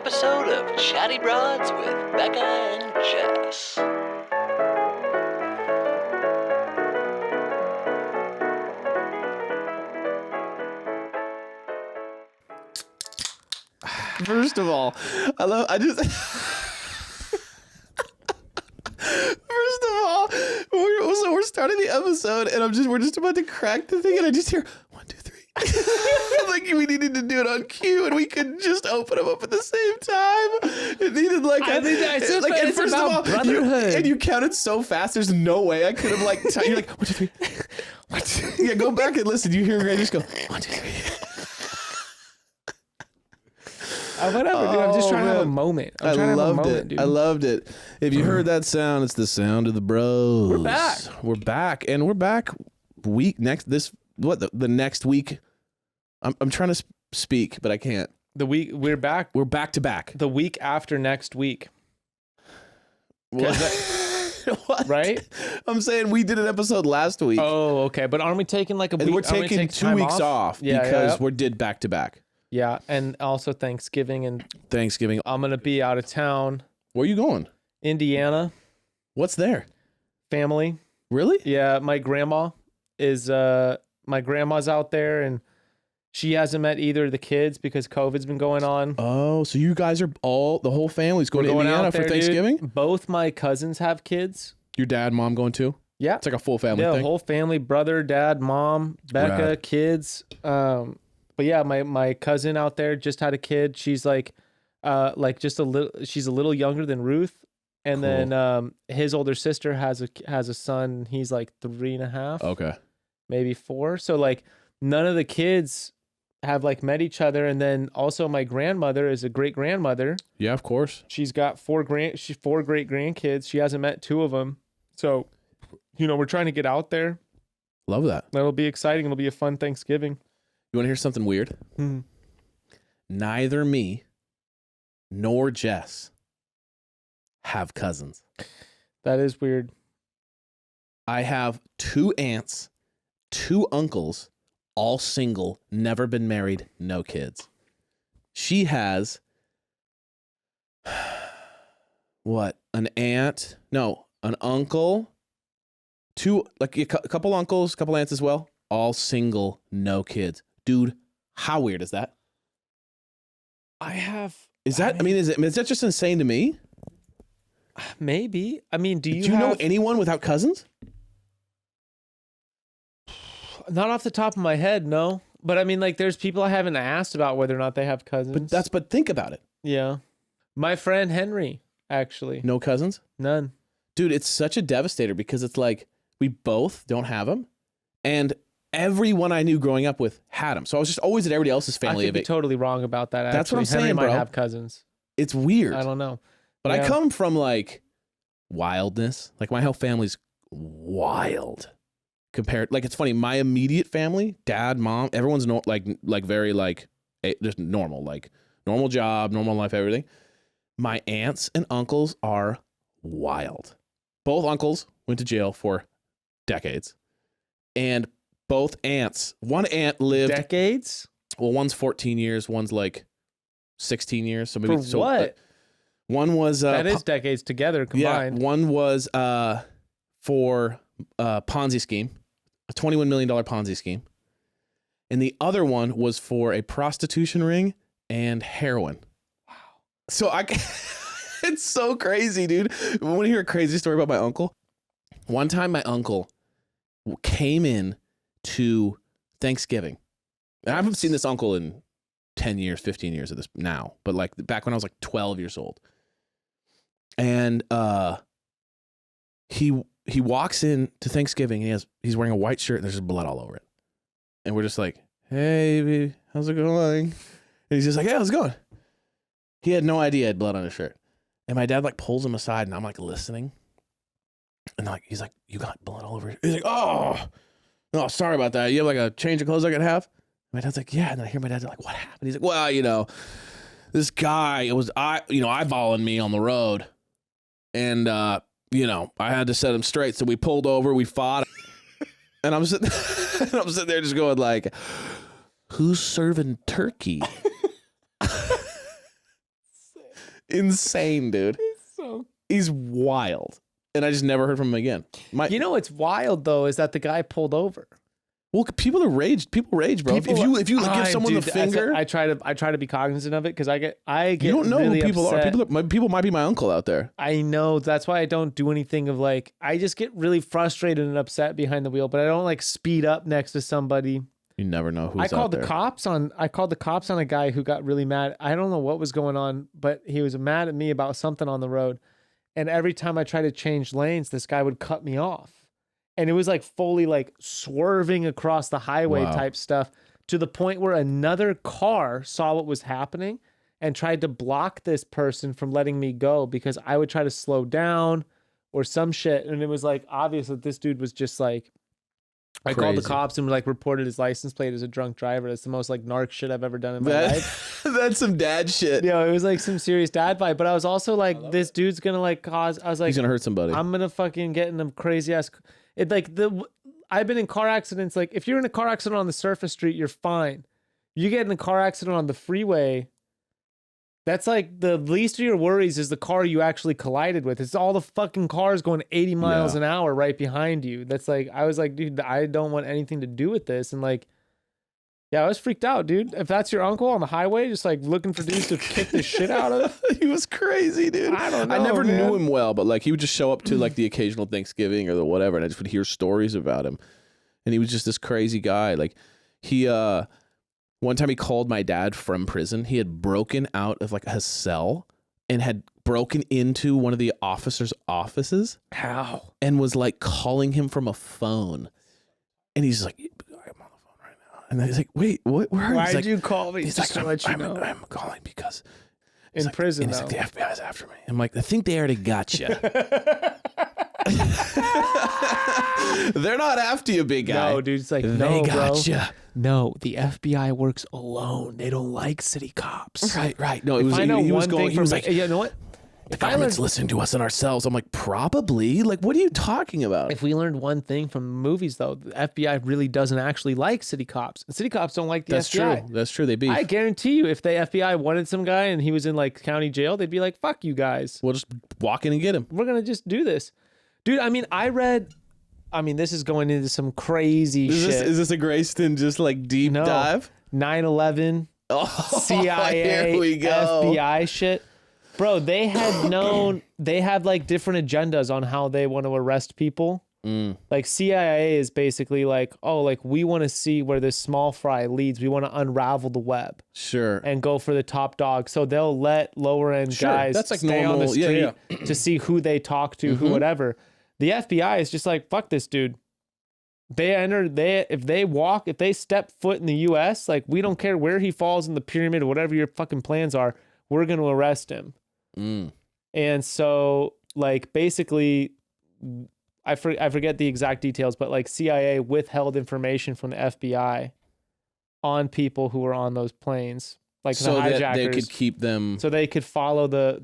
episode of Chatty Broads with Becca and Jess. First of all, First of all, we're starting the episode and we're just about to crack the thing and I just hear 1, 2, 3. Like we needed to do it on cue and we couldn't just open them up at the same time. It needed it's first of all, brotherhood. you counted so fast. There's no way I could have you're like 1, 2, 3. Yeah, go back and listen. You hear Gray just go 1, 2, 3. Whatever, dude. I'm just trying to have a moment. I loved it. If you heard that sound, it's the sound of the bros. We're back. And we're back the next week. I'm trying to speak, but I can't. We're back. We're back to back. The week after next week. What? What? Right? I'm saying we did an episode last week. Oh, okay. But aren't we taking like a week? We're taking 2 weeks off because we did back to back. Yeah, and also Thanksgiving. I'm going to be out of town. Where are you going? Indiana. What's there? Family. Really? Yeah, my grandma's out there and she hasn't met either of the kids because COVID's been going on. Oh, so you guys are the whole family's going to Indiana for Thanksgiving? Dude. Both my cousins have kids. Your dad, mom going too? Yeah. It's like a full family thing. Yeah, whole family, brother, dad, mom, Becca, kids. But yeah, my cousin out there just had a kid. She's she's a little younger than Ruth. And then his older sister has a son. He's like 3.5. Okay. Maybe 4. So none of the kids have met each other. And then also my grandmother is a great grandmother. Yeah, of course. She's got 4 great grandkids. She hasn't met 2 of them. So, we're trying to get out there. Love that. That'll be exciting. It'll be a fun Thanksgiving. You want to hear something weird? Neither me nor Jess have cousins. That is weird. I have 2 aunts, 2 uncles, all single, never been married, no kids. She has an uncle, 2 a couple uncles, couple aunts as well, all single, no kids. Dude, how weird is that? Is that just insane to me? Maybe. I mean, do you know anyone without cousins? Not off the top of my head, no. But I mean, there's people I haven't asked about whether or not they have cousins. But think about it. Yeah. My friend Henry, actually. No cousins? None. Dude, it's such a devastator because it's we both don't have them. And everyone I knew growing up with had them. So I was just always at everybody else's family. I could be totally wrong about that. Actually. That's what I'm Henry saying, might bro. have cousins. It's weird. I don't know. But I come from wildness. My whole family's wild. Compared, it's funny. My immediate family, dad, mom, everyone's very just normal, normal job, normal life, everything. My aunts and uncles are wild. Both uncles went to jail for decades, and both aunts. One aunt lived decades. Well, one's 14 years, one's 16 years. So maybe for what? One was that is decades together combined. Yeah, one was for a Ponzi scheme, a $21 million Ponzi scheme, and the other one was for a prostitution ring and heroin. Wow! So it's so crazy, dude. I want to hear a crazy story about my uncle. One time, my uncle came in to Thanksgiving. And I haven't seen this uncle in 10 years, 15 years of this now, but back when I was 12 years old. And he walks in to Thanksgiving and he's wearing a white shirt and there's just blood all over it. And we're just hey, baby, how's it going? And he's just hey, how's it going? He had no idea I had blood on his shirt. And my dad pulls him aside and I'm listening. And he's you got blood all over it. He's oh, sorry about that. You have a change of clothes I could have? My dad's yeah. And then I hear my dad's what happened? He's well, this guy was eyeballing me on the road. And, I had to set him straight. So we pulled over, we fought. And I'm sitting there just going who's serving turkey? insane, dude. He's wild. And I just never heard from him again. You know what's wild though is that the guy pulled over. Well, people rage, bro. If you give someone the finger, I try to be cognizant of it because I get you don't know really who people upset. are. People might be my uncle out there. I know, that's why I don't do anything of like, I just get really frustrated and upset behind the wheel, but I don't like speed up next to somebody. You never know who's I called out there. I called the cops on a guy who got really mad. I don't know what was going on, but he was mad at me about something on the road. And every time I tried to change lanes, this guy would cut me off. And it was like fully like swerving across the highway type stuff to the point where another car saw what was happening and tried to block this person from letting me go because I would try to slow down or some shit. And it was like obvious that this dude was just like, I called the cops and like reported his license plate as a drunk driver. That's the most like narc shit I've ever done in my life. That's some dad shit. Yeah, it was like some serious dad vibe. But I was also like, this dude's gonna like cause. I was like, he's gonna hurt somebody. I'm gonna fucking get in a crazy ass. It like I've been in car accidents. Like if you're in a car accident on the surface street, you're fine. You get in a car accident on the freeway. That's like the least of your worries is the car you actually collided with. It's all the fucking cars going 80 miles an hour right behind you. That's like, I was like, dude, I don't want anything to do with this. And like, yeah, I was freaked out, dude. If that's your uncle on the highway, just like looking for dudes to kick the shit out of. He was crazy, dude. I don't know. I never knew him well, but like he would just show up to like the occasional Thanksgiving or the whatever. And I just would hear stories about him. And he was just this crazy guy. Like he, one time he called my dad from prison. He had broken out of like a cell and had broken into one of the officers' offices. How? And was like calling him from a phone. And he's like, I'm on the phone right now. And he's like, wait, what? Where are you? Why He's did like, you call me? He's Just like, to let you know. I'm calling because In like, prison, and he's like, the FBI's after me. I'm like, I think they already got you. They're not after you, big guy. No, dude, it's like, they no, got bro. you. No, the FBI works alone. They don't like city cops. Right. No, it was. I know he was one going. thing He was from- like, you know what? the government's listening to us and ourselves. I'm like, probably. Like, what are you talking about? If we learned one thing from movies, though, the FBI really doesn't actually like city cops. And city cops don't like the FBI. That's true. They beef. I guarantee you, if the FBI wanted some guy and he was in like county jail, they'd be like, fuck you guys. We'll just walk in and get him. We're going to just do this. Dude, I mean, this is going into some crazy shit. Is this a Grayston just like deep dive? 9/11, CIA, here we go. FBI shit. Bro, they had like different agendas on how they want to arrest people. Like CIA is basically like, oh, like we want to see where this small fry leads. We want to unravel the web. Sure. And go for the top dog. So they'll let lower end guys That's like stay normal. on the street Yeah. to see who they talk to, who whatever. The FBI is just like, fuck this dude. If they step foot in the US, like we don't care where he falls in the pyramid or whatever your fucking plans are, we're going to arrest him. And so like basically I forget the exact details, but like CIA withheld information from the FBI on people who were on those planes, like So the hijackers, that they could keep them so they could follow the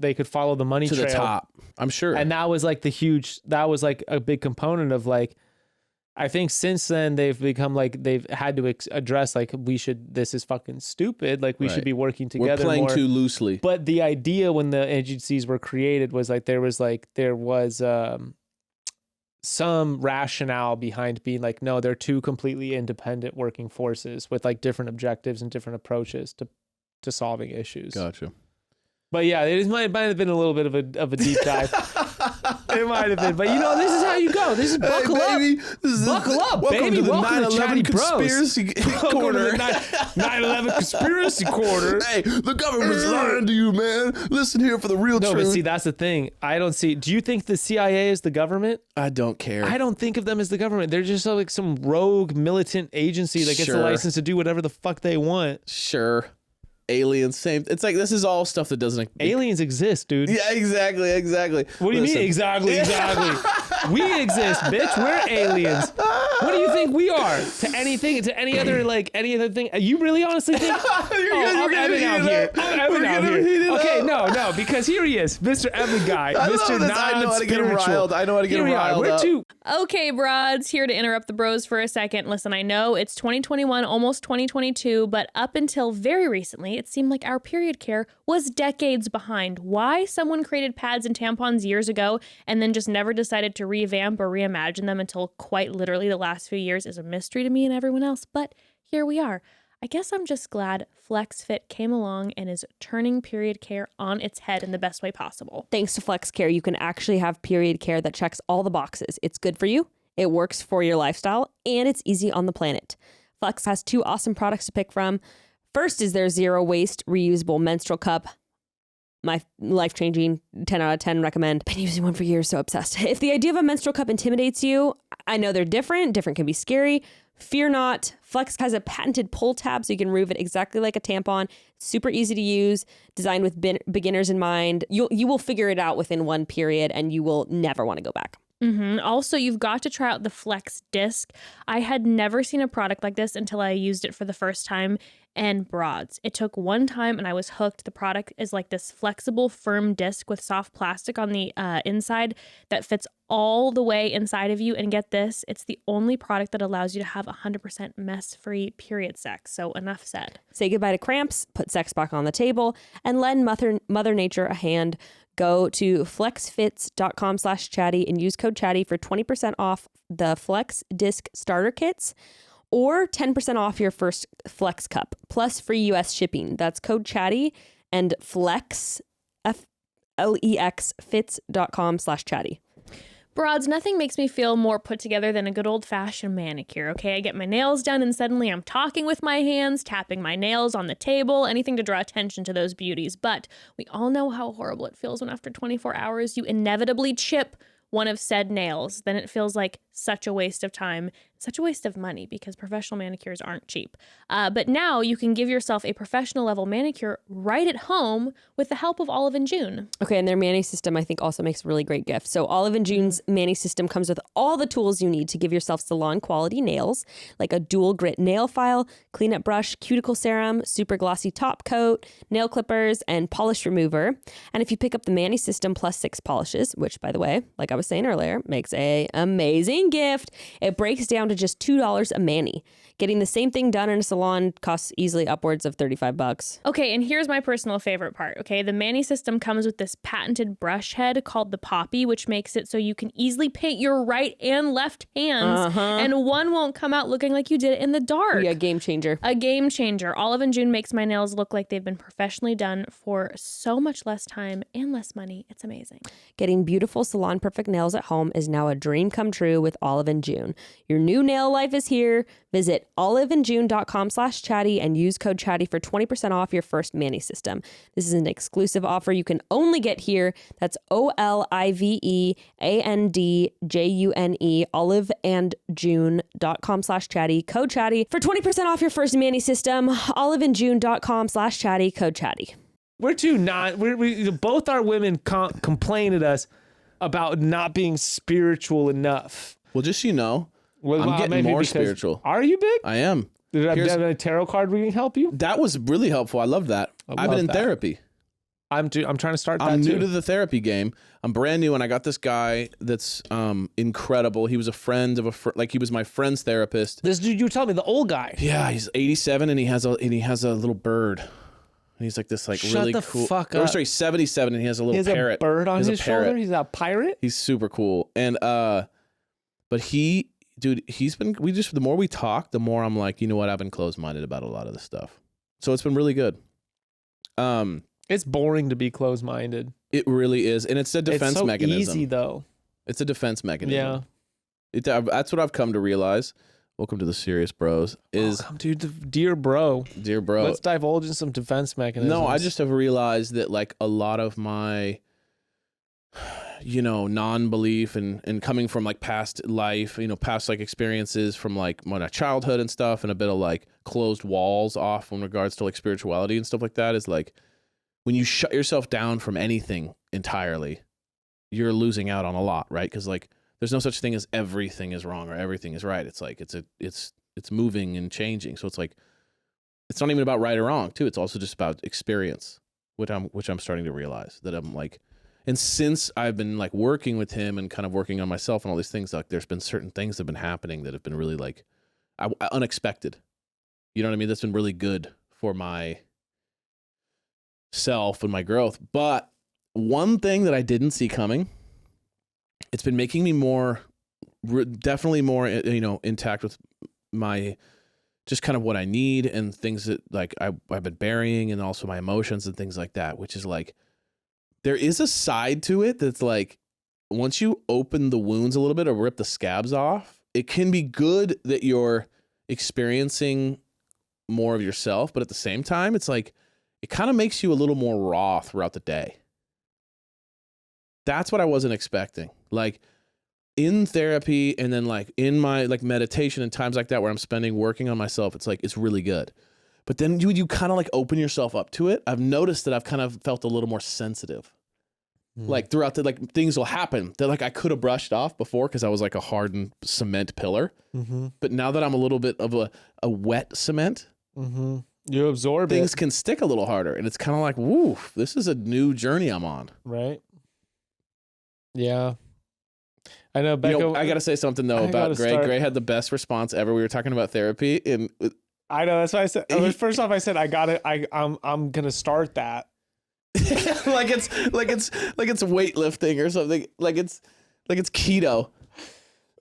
money to trail the top. I'm sure. and that was like a big component of like, I think since then they've become like, they've had to address like, this is fucking stupid. Like we should be working together. We're playing more. too loosely. But the idea when the agencies were created was like, there was some rationale behind being like, no, they're two completely independent working forces with like different objectives and different approaches to solving issues. Gotcha. But yeah, it might have been a little bit of a deep dive. It might have been, but you know, this is how you go. This is buckle up. Buckle up, welcome baby. to the Welcome to 9/11 Chatty conspiracy corner. 9/11 conspiracy corner. Hey, the government's lying to you, man. Listen here for the real No, truth. but see, that's the thing. I don't see. Do you think the CIA is the government? I don't care. I don't think of them as the government. They're just like some rogue militant agency that gets the license to do whatever the fuck they want. Sure. Aliens, same. It's like this is all stuff that doesn't. Aliens exist, dude. Yeah, exactly. What do you mean exactly? We exist, bitch. We're aliens. What do you think we are to anything? To any other thing? You really honestly think? I'm Evan out here. Okay, no, because here he is, Mr. Evan guy, Mr. I know how to get him riled. I know how to get him riled up. Okay, broads, here to interrupt the bros for a second. Listen, I know it's 2021, almost 2022, but up until very recently, it seemed like our period care was decades behind. Why someone created pads and tampons years ago and then just never decided to revamp or reimagine them until quite literally the last few years is a mystery to me and everyone else, but here we are. I guess I'm just glad FlexFit came along and is turning period care on its head in the best way possible. Thanks to FlexCare, you can actually have period care that checks all the boxes. It's good for you, it works for your lifestyle, and it's easy on the planet. Flex has 2 awesome products to pick from. First is their zero waste reusable menstrual cup. My life-changing 10 out of 10 recommend. Been using one for years, so obsessed. If the idea of a menstrual cup intimidates you, I know they're different. Different can be scary. Fear not. Flex has a patented pull tab so you can remove it exactly like a tampon. Super easy to use, designed with beginners in mind. You will figure it out within one period and you will never want to go back. Also, you've got to try out the Flex Disc. I had never seen a product like this until I used it for the first time. And broads, it took one time and I was hooked. The product is like this flexible, firm disc with soft plastic on the inside that fits all the way inside of you. And get this, it's the only product that allows you to have 100% mess-free period sex. So enough said. Say goodbye to cramps, put sex back on the table, and lend Mother Nature a hand. Go to flexfits.com/chatty and use code chatty for 20% off the Flex Disc starter kits or 10% off your first Flex cup plus free US shipping. That's code chatty and flex, F-L-E-X, fits.com/chatty. Broads, nothing makes me feel more put together than a good old-fashioned manicure, okay? I get my nails done and suddenly I'm talking with my hands, tapping my nails on the table, anything to draw attention to those beauties. But we all know how horrible it feels when after 24 hours you inevitably chip one of said nails. Then it feels like such a waste of time, such a waste of money because professional manicures aren't cheap. But now you can give yourself a professional level manicure right at home with the help of Olive and June. Okay, and their Mani system I think also makes a really great gift. So Olive and June's Mani system comes with all the tools you need to give yourself salon quality nails, like a dual grit nail file, cleanup brush, cuticle serum, super glossy top coat, nail clippers, and polish remover. And if you pick up the Mani system plus 6 polishes, which by the way, like I was saying earlier, makes a amazing gift, it breaks down to just $2 a mani. Getting the same thing done in a salon costs easily upwards of $35. Okay, and here's my personal favorite part, okay? The Mani system comes with this patented brush head called the Poppy, which makes it so you can easily paint your right and left hands, and one won't come out looking like you did it in the dark. Yeah, game changer. A game changer. Olive and June makes my nails look like they've been professionally done for so much less time and less money. It's amazing. Getting beautiful salon perfect nails at home is now a dream come true with Olive and June. Your new nail life is here. Visit oliveandjune.com/chatty and use code chatty for 20% off your first Mani system. This is an exclusive offer you can only get here. That's OLIVEANDJUNE, oliveandjune.com/chatty, code chatty for 20% off your first Mani system. Oliveandjune.com/chatty, code chatty. We're too not. We both our women complain at us about not being spiritual enough. Well, just so you know, Well, I'm getting maybe more because- spiritual. Are you big? I am. Did I Here's- have a tarot card we can help you? That was really helpful. I love that. I've love been in that. therapy. I'm trying to start that I'm too. new to the therapy game. I'm brand new, and I got this guy that's incredible. He was a friend of like he was my friend's therapist. This dude, you tell me, the old guy. Yeah, he's 87, and he has a little bird. And he's like this Shut really the cool. fuck Or up. sorry, 77, and he has a little He has parrot. a bird on He has his a parrot. shoulder. He's a pirate. He's super cool, and but dude, the more we talk, the more I'm like, you know what? I've been closed-minded about a lot of this stuff. So it's been really good. It's boring to be closed-minded. It really is, and it's a defense it's so mechanism. easy though. It's a defense mechanism. Yeah. That's what I've come to realize. Welcome to the Serious Bros. Welcome, dude, dear bro. Dear bro. Let's divulge in some defense mechanisms. No, I just have realized that like a lot of my, non-belief and coming from like past life, past like experiences from like my childhood and stuff, and a bit of like closed walls off in regards to like spirituality and stuff like that is like when you shut yourself down from anything entirely, you're losing out on a lot, right? Because like there's no such thing as everything is wrong or everything is right. It's like it's moving and changing. So it's like it's not even about right or wrong too. It's also just about experience, which I'm starting to realize that I'm like, and since I've been like working with him and kind of working on myself and all these things, like there's been certain things that have been happening that have been really like unexpected. You know what I mean? That's been really good for my self and my growth. But one thing that I didn't see coming, it's been making me definitely more, intact with my, just kind of what I need and things that like I've been burying, and also my emotions and things like that, which is like, there is a side to it that's like, once you open the wounds a little bit or rip the scabs off, it can be good that you're experiencing more of yourself, but at the same time, it's like, it kind of makes you a little more raw throughout the day. That's what I wasn't expecting. Like in therapy and then like in my like meditation and times like that where I'm spending working on myself, it's like, it's really good. But then you kind of like open yourself up to it. I've noticed that I've kind of felt a little more sensitive. Like throughout the, like things will happen that like I could have brushed off before because I was like a hardened cement pillar. But now that I'm a little bit of a wet cement, you absorb things it. can stick a little harder. And it's kind of like, woo, this is a new journey I'm on. Right. Yeah. I know, Becca. I got to say something though about Gray. Gray had the best response ever. We were talking about therapy and I know, that's why I said, first off, I said, I'm going to start that. like it's weightlifting or something. Like it's keto.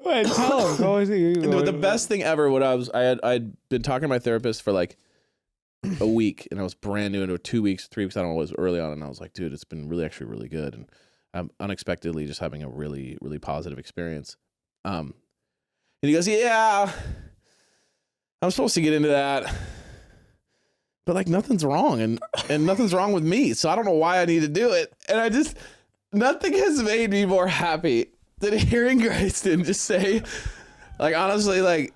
Wait, tell him. The best thing ever when I'd been talking to my therapist for like a week, and I was brand new into 2 weeks, 3 weeks. I don't know, it was early on, and I was like, dude, it's been actually really good, and I'm unexpectedly just having a really, really positive experience. And he goes, yeah, I'm supposed to get into that. But like nothing's wrong and nothing's wrong with me. So I don't know why I need to do it. And nothing has made me more happy than hearing Grayston just say, like, honestly, like,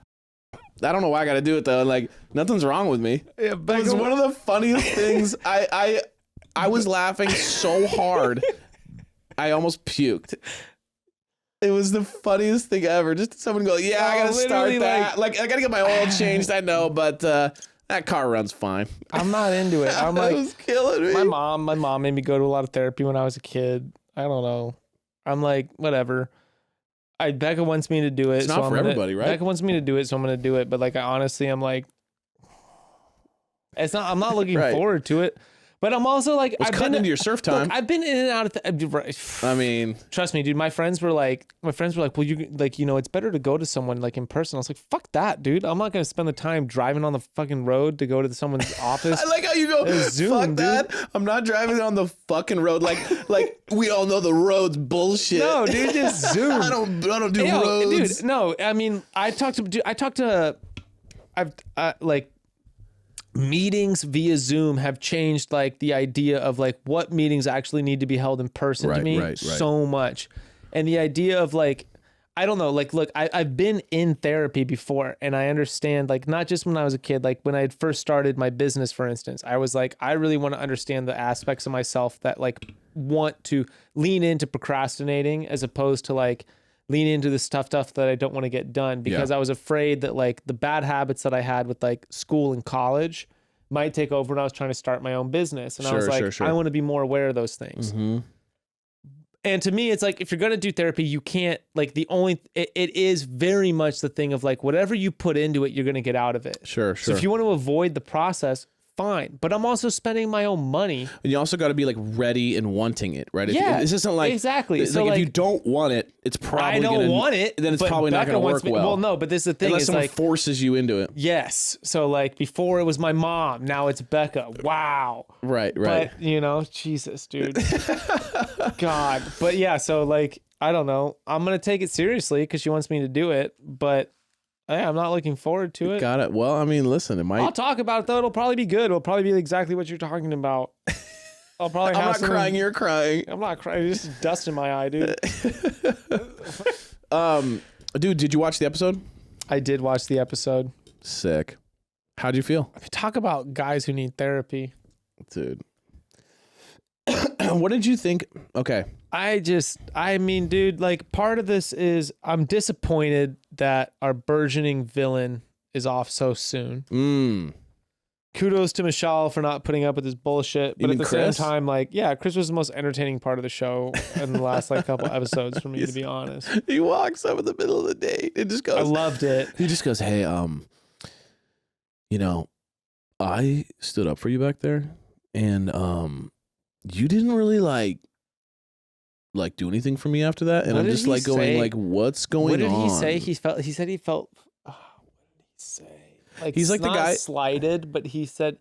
I don't know why I got to do it though. Like nothing's wrong with me. Yeah, it was one of the funniest things. I was laughing so hard. I almost puked. It was the funniest thing ever. Just someone go, yeah, I got to start that. Like I got to get my oil changed. I know, but, that car runs fine. I'm not into it. I'm like, it was killing me. My mom made me go to a lot of therapy when I was a kid. I don't know. I'm like, whatever. Becca wants me to do it. It's not for everybody, right? Becca wants me to do it, so I'm going to do it. But like, honestly, I'm like, I'm not looking forward to it. But I'm also like, I've cutting into your surf time. Look, I've been in and out of. I mean, trust me, dude. My friends were like, well, you like, it's better to go to someone like in person. I was like, fuck that, dude. I'm not gonna spend the time driving on the fucking road to go to someme's office. I like how you go, Zoom, fuck dude. that. I'm not driving on the fucking road. Like we all know the road's bullshit. No, dude, just Zoom. I don't do roads. Dude, no. I mean, meetings via Zoom have changed like the idea of like what meetings actually need to be held in person to me so much. And the idea of like, I don't know, like, look, I've been in therapy before and I understand like, not just when I was a kid, like when I had first started my business, for instance, I was like, I really want to understand the aspects of myself that like want to lean into procrastinating as opposed to like lean into the stuff that I don't want to get done because I was afraid that like the bad habits that I had with like school and college might take over when I was trying to start my own business. And I was like, I want to be more aware of those things. And to me, it's like, if you're going to do therapy, you can't like it is very much the thing of like, whatever you put into it, you're going to get out of it. Sure. So if you want to avoid the process, fine. But I'm also spending my own money. And you also got to be like ready and wanting it, right? This isn't like exactly. So like if you don't want it, it's probably I don't want it. Then it's probably not going to work well. Well, no, but this is the thing. Unless is someone like forces you into it. Yes. So like before it was my mom, now it's Becca. Wow. Right. But Jesus, dude. God. But yeah. So like I don't know. I'm gonna take it seriously because she wants me to do it, but. Yeah, I'm not looking forward to it. Got it. Well, I mean, listen, it might. I'll talk about it though. It'll probably be good. It'll probably be exactly what you're talking about. I'll probably. I'm not crying. You're crying. I'm not crying. There's just dust in my eye, dude. Dude, did you watch the episode? I did watch the episode. Sick. How'd you feel? Talk about guys who need therapy, dude. What did you think? Okay. I mean, dude, like part of this is I'm disappointed that our burgeoning villain is off so soon. Kudos to Michelle for not putting up with his bullshit. But at the same time, like, yeah, Chris was the most entertaining part of the show in the last like couple episodes for me, to be honest. He walks up in the middle of the day and just goes, I loved it. He just goes, hey, I stood up for you back there. And you didn't really like do anything for me after that. And What I'm did just he like going say? like, what's going on? What did he say? He said he felt. What did he say? Like He's like the not guy- slighted, but he said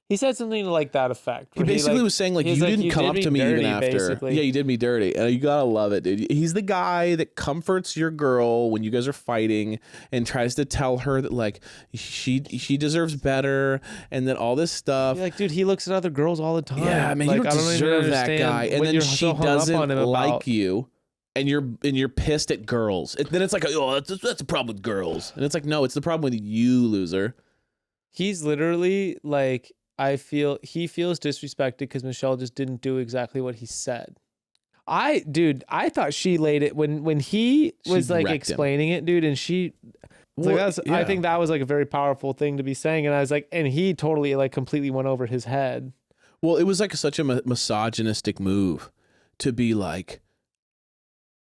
something to like that effect. He where basically was saying like, he was you like, didn't "You come did up me to me even dirty," after. basically. Yeah, you did me dirty. And you gotta love it, dude. He's the guy that comforts your girl when you guys are fighting and tries to tell her that like she deserves better and that all this stuff. You're like, dude, he looks at other girls all the time. Yeah, man, like, you don't I don't even deserve that understand guy. And what then you're she so hung up on doesn't him like about. you. And you're pissed at girls. Then it's like, oh, that's a problem with girls. And it's like, no, it's the problem with you, loser. He's literally like, he feels disrespected because Michelle just didn't do exactly what he said. I thought she laid it when he was like wrecked him. explaining it, dude, and she. It's like, Well, I yeah. think that was like a very powerful thing to be saying, and I was like, and he totally like completely went over his head. Well, it was like such a misogynistic move to be like,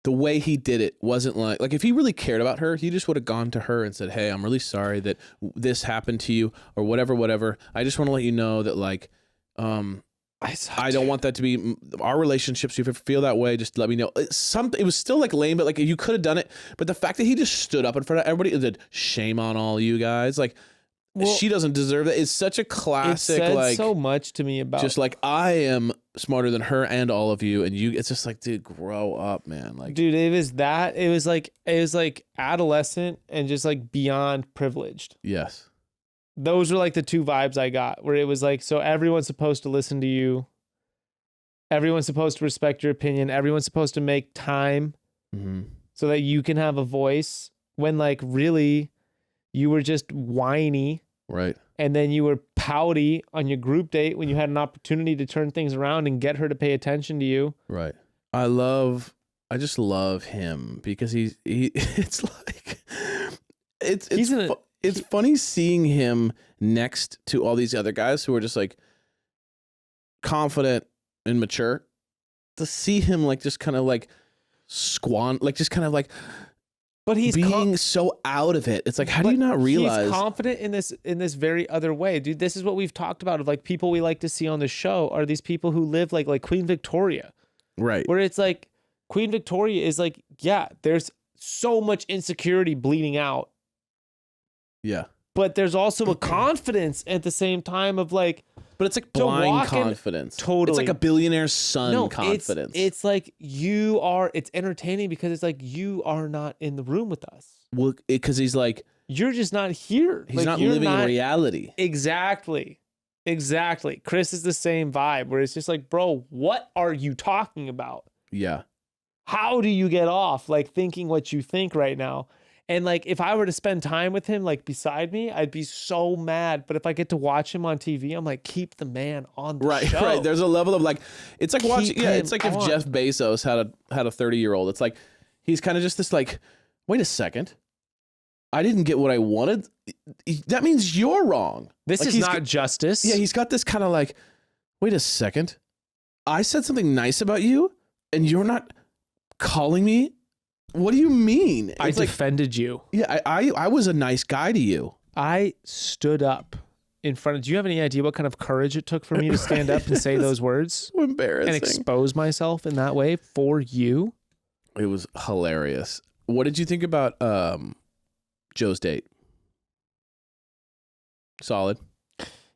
the way he did it wasn't like if he really cared about her, he just would have gone to her and said, hey, I'm really sorry that this happened to you or whatever. I just want to let you know that like, I don't want that to be our relationships. If you feel that way, just let me know. It was still like lame, but like you could have done it. But the fact that he just stood up in front of everybody and said, shame on all you guys. Like, she doesn't deserve that. It's such a classic, it said like so much to me about just like I am smarter than her and all of you, and you. It's just like, dude, grow up, man. Like, dude, it was like adolescent and just like beyond privileged. yes, Those were like the two vibes I got, where it was like, so everyone's supposed to listen to you, everyone's supposed to respect your opinion, everyone's supposed to make time so that you can have a voice, when like really you were just whiny. right. And then you were pouty on your group date when you had an opportunity to turn things around and get her to pay attention to you. Right. I just love him because it's like, it's funny seeing him next to all these other guys who are just like confident and mature, to see him like just kind of like But he's being so out of it. It's like, how do you not realize? He's confident in this very other way, dude. This is what we've talked about of like people we like to see on the show are these people who live like Queen Victoria, Right. where it's like Queen Victoria is like, yeah, there's so much insecurity bleeding out, Yeah. but there's also a confidence at the same time of like, But it's like to blind walk in- confidence. totally. It's like a billionaire's son confidence. It's like it's entertaining because it's like you are not in the room with us. Well, because he's like, You're just not here. he's Like, not you're living in reality. Exactly. Chris is the same vibe where it's just like, bro, what are you talking about? Yeah. How do you get off like thinking what you think right now? And like, if I were to spend time with him, like beside me, I'd be so mad. But if I get to watch him on TV, I'm like, keep the man on the show. Right. There's a level of like, it's like watching. Keep Yeah, him it's like if on. Jeff Bezos had a 30-year-old. It's like he's kind of just this like, wait a second, I didn't get what I wanted. That means you're wrong. This Like, is he's not got- justice. Yeah, he's got this kind of like, wait a second, I said something nice about you, and you're not calling me. What do you mean? I It's like, defended you. yeah, I was a nice guy to you. I stood up in front of. Do you have any idea what kind of courage it took for me to stand up and say those words So embarrassing. and expose myself in that way for you? It was hilarious. What did you think about Joe's date? Solid.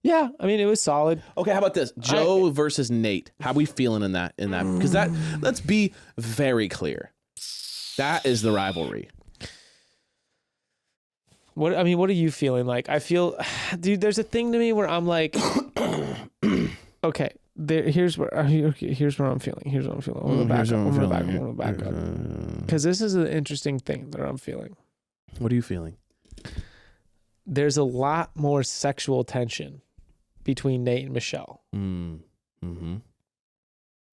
Yeah, I mean, it was solid. Okay, how about this? Joe versus Nayte. How we feeling in that? Because let's be very clear. That is the rivalry. What are you feeling like? I feel, dude, there's a thing to me where I'm like, okay, here's where I'm feeling. Here's what I'm feeling. I'm gonna back up. Because this is an interesting thing that I'm feeling. What are you feeling? There's a lot more sexual tension between Nayte and Michelle. Mm-hmm.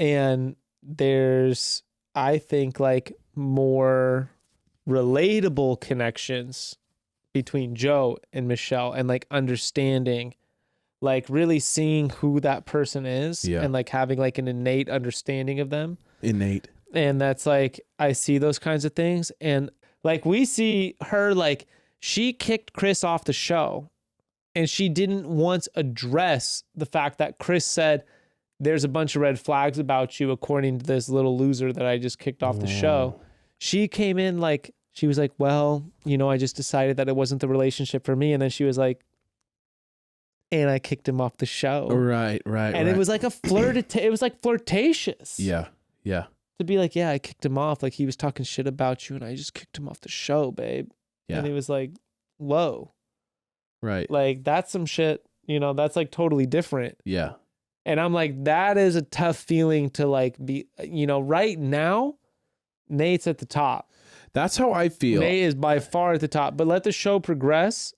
And there's, I think, like more relatable connections between Joe and Michelle, and like understanding, like really seeing who that person is, and like having like an innate understanding of them. Innate. And that's like, I see those kinds of things. And like, we see her, like, she kicked Chris off the show And she didn't once address the fact that Chris said, there's a bunch of red flags about you, according to this little loser that I just kicked off the show. She came in like, she was like, well, you know, I just decided that it wasn't the relationship for me. And then she was like, and I kicked him off the show. Right. And it was like it was like flirtatious. Yeah. To be like, yeah, I kicked him off. Like he was talking shit about you and I just kicked him off the show, babe. Yeah. And he was like, whoa. Right. Like that's some shit, you know, that's like totally different. Yeah. And I'm like, that is a tough feeling to like be, you know, right now, Nayte's at the top. That's how I feel. Nayte is by far at the top, but let the show progress.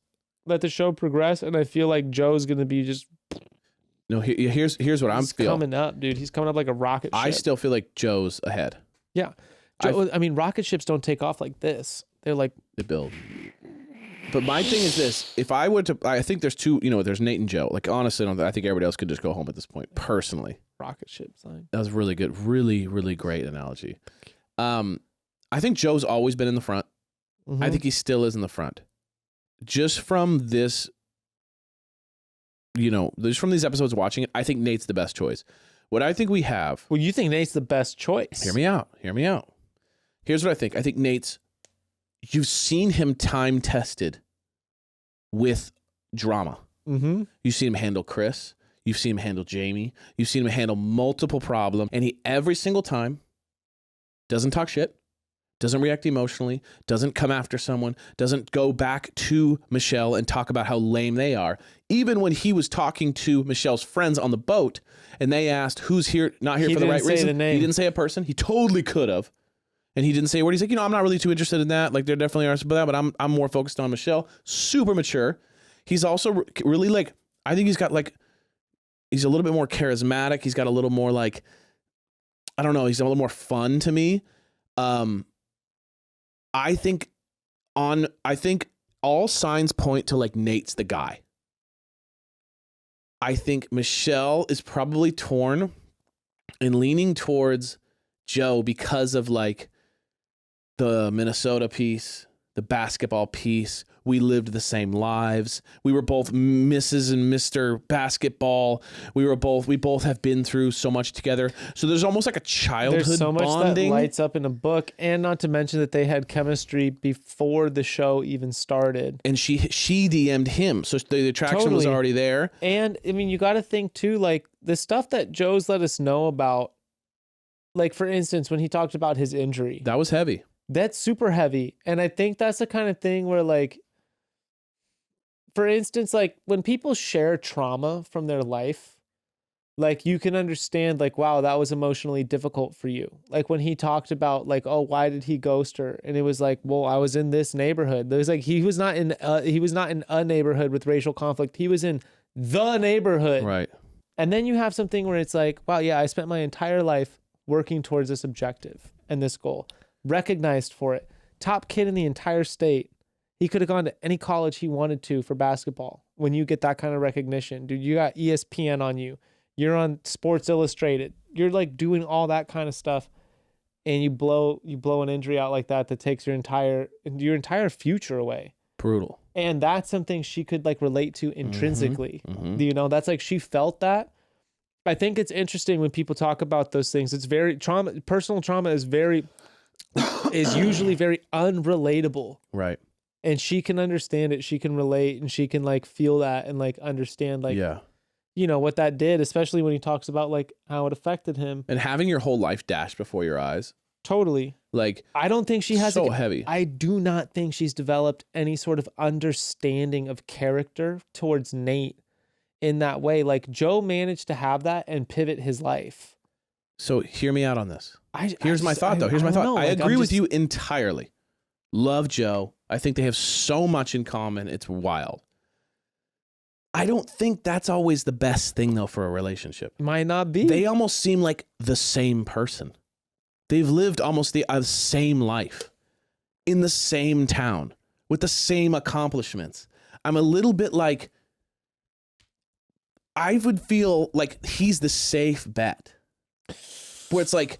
And I feel like Joe's going to be just. No, here's what I'm feeling. He's coming up, dude. He's coming up like a rocket ship. I still feel like Joe's ahead. Yeah. I mean, rocket ships don't take off like this. They're like. They build. But my thing is this: if I were to, I think there's two. You know, there's Nayte and Joe. Like honestly, I think everybody else could just go home at this point. Personally, rocket ship sign. That was really good, really great analogy. I think Joe's always been in the front. Mm-hmm. I think he still is in the front. Just from this, you know, just from these episodes watching it, I think Nayte's the best choice. What I think we have. Well, you think Nayte's the best choice? Hear me out. Here's what I think. I think Nayte's. You've seen him time tested with drama. Mm-hmm. You've seen him handle Chris. You've seen him handle Jamie. You've seen him handle multiple problems. And he, every single time, doesn't talk shit, doesn't react emotionally, doesn't come after someone, doesn't go back to Michelle and talk about how lame they are. Even when he was talking to Michelle's friends on the boat and they asked who's here, not here for the right reason, he didn't say a person. He totally could have. And he didn't say a word. He's like, you know, I'm not really too interested in that. Like, there definitely are some of that, but I'm more focused on Michelle. Super mature. He's also really like, I think he's got like, he's a little bit more charismatic. He's got a little more like, I don't know. He's a little more fun to me. I think all signs point to like Nayte's the guy. I think Michelle is probably torn and leaning towards Joe because of like the Minnesota piece, the basketball piece. We lived the same lives. We were both Mrs. and Mr. Basketball. We both have been through so much together. So there's almost like a childhood There's so much bonding. that lights up in a book, and not to mention that they had chemistry before the show even started. And she DM'd him, so the attraction was Totally. already there. And I mean, you got to think too, like the stuff that Joe's let us know about. Like for instance, when he talked about his injury, That was heavy. that's super heavy. And I think that's the kind of thing where like, for instance, like when people share trauma from their life, like you can understand like, wow, that was emotionally difficult for you. Like when he talked about like, oh, why did he ghost her? And it was like, well, I was in this neighborhood. There was like, he was not in a neighborhood with racial conflict. He was in the neighborhood. Right. And then you have something where it's like, wow, yeah, I spent my entire life working towards this objective and this goal, recognized for it, top kid in the entire state. He could have gone to any college he wanted to for basketball. When you get that kind of recognition, dude, you got ESPN on you. You're on Sports Illustrated. You're like doing all that kind of stuff, and you blow an injury out like that takes your entire future away. Brutal. And that's something she could like relate to intrinsically. Mm-hmm. You know, that's like she felt that. I think it's interesting when people talk about those things. It's very trauma. Personal trauma is usually very unrelatable. Right. And she can understand it. She can relate, and she can like feel that and like understand like, yeah. you know, what that did, especially when he talks about like how it affected him. And having your whole life dashed before your eyes. Totally. Like, I don't think she has so heavy. I do not think she's developed any sort of understanding of character towards Nayte in that way. Like Joe managed to have that and pivot his life. So hear me out on this. Here's my thought. I agree with you entirely. Love Joe. I think they have so much in common. It's wild. I don't think that's always the best thing though for a relationship. Might not be. They almost seem like the same person. They've lived almost the same life in the same town with the same accomplishments. I'm a little bit like, I would feel like he's the safe bet where it's like,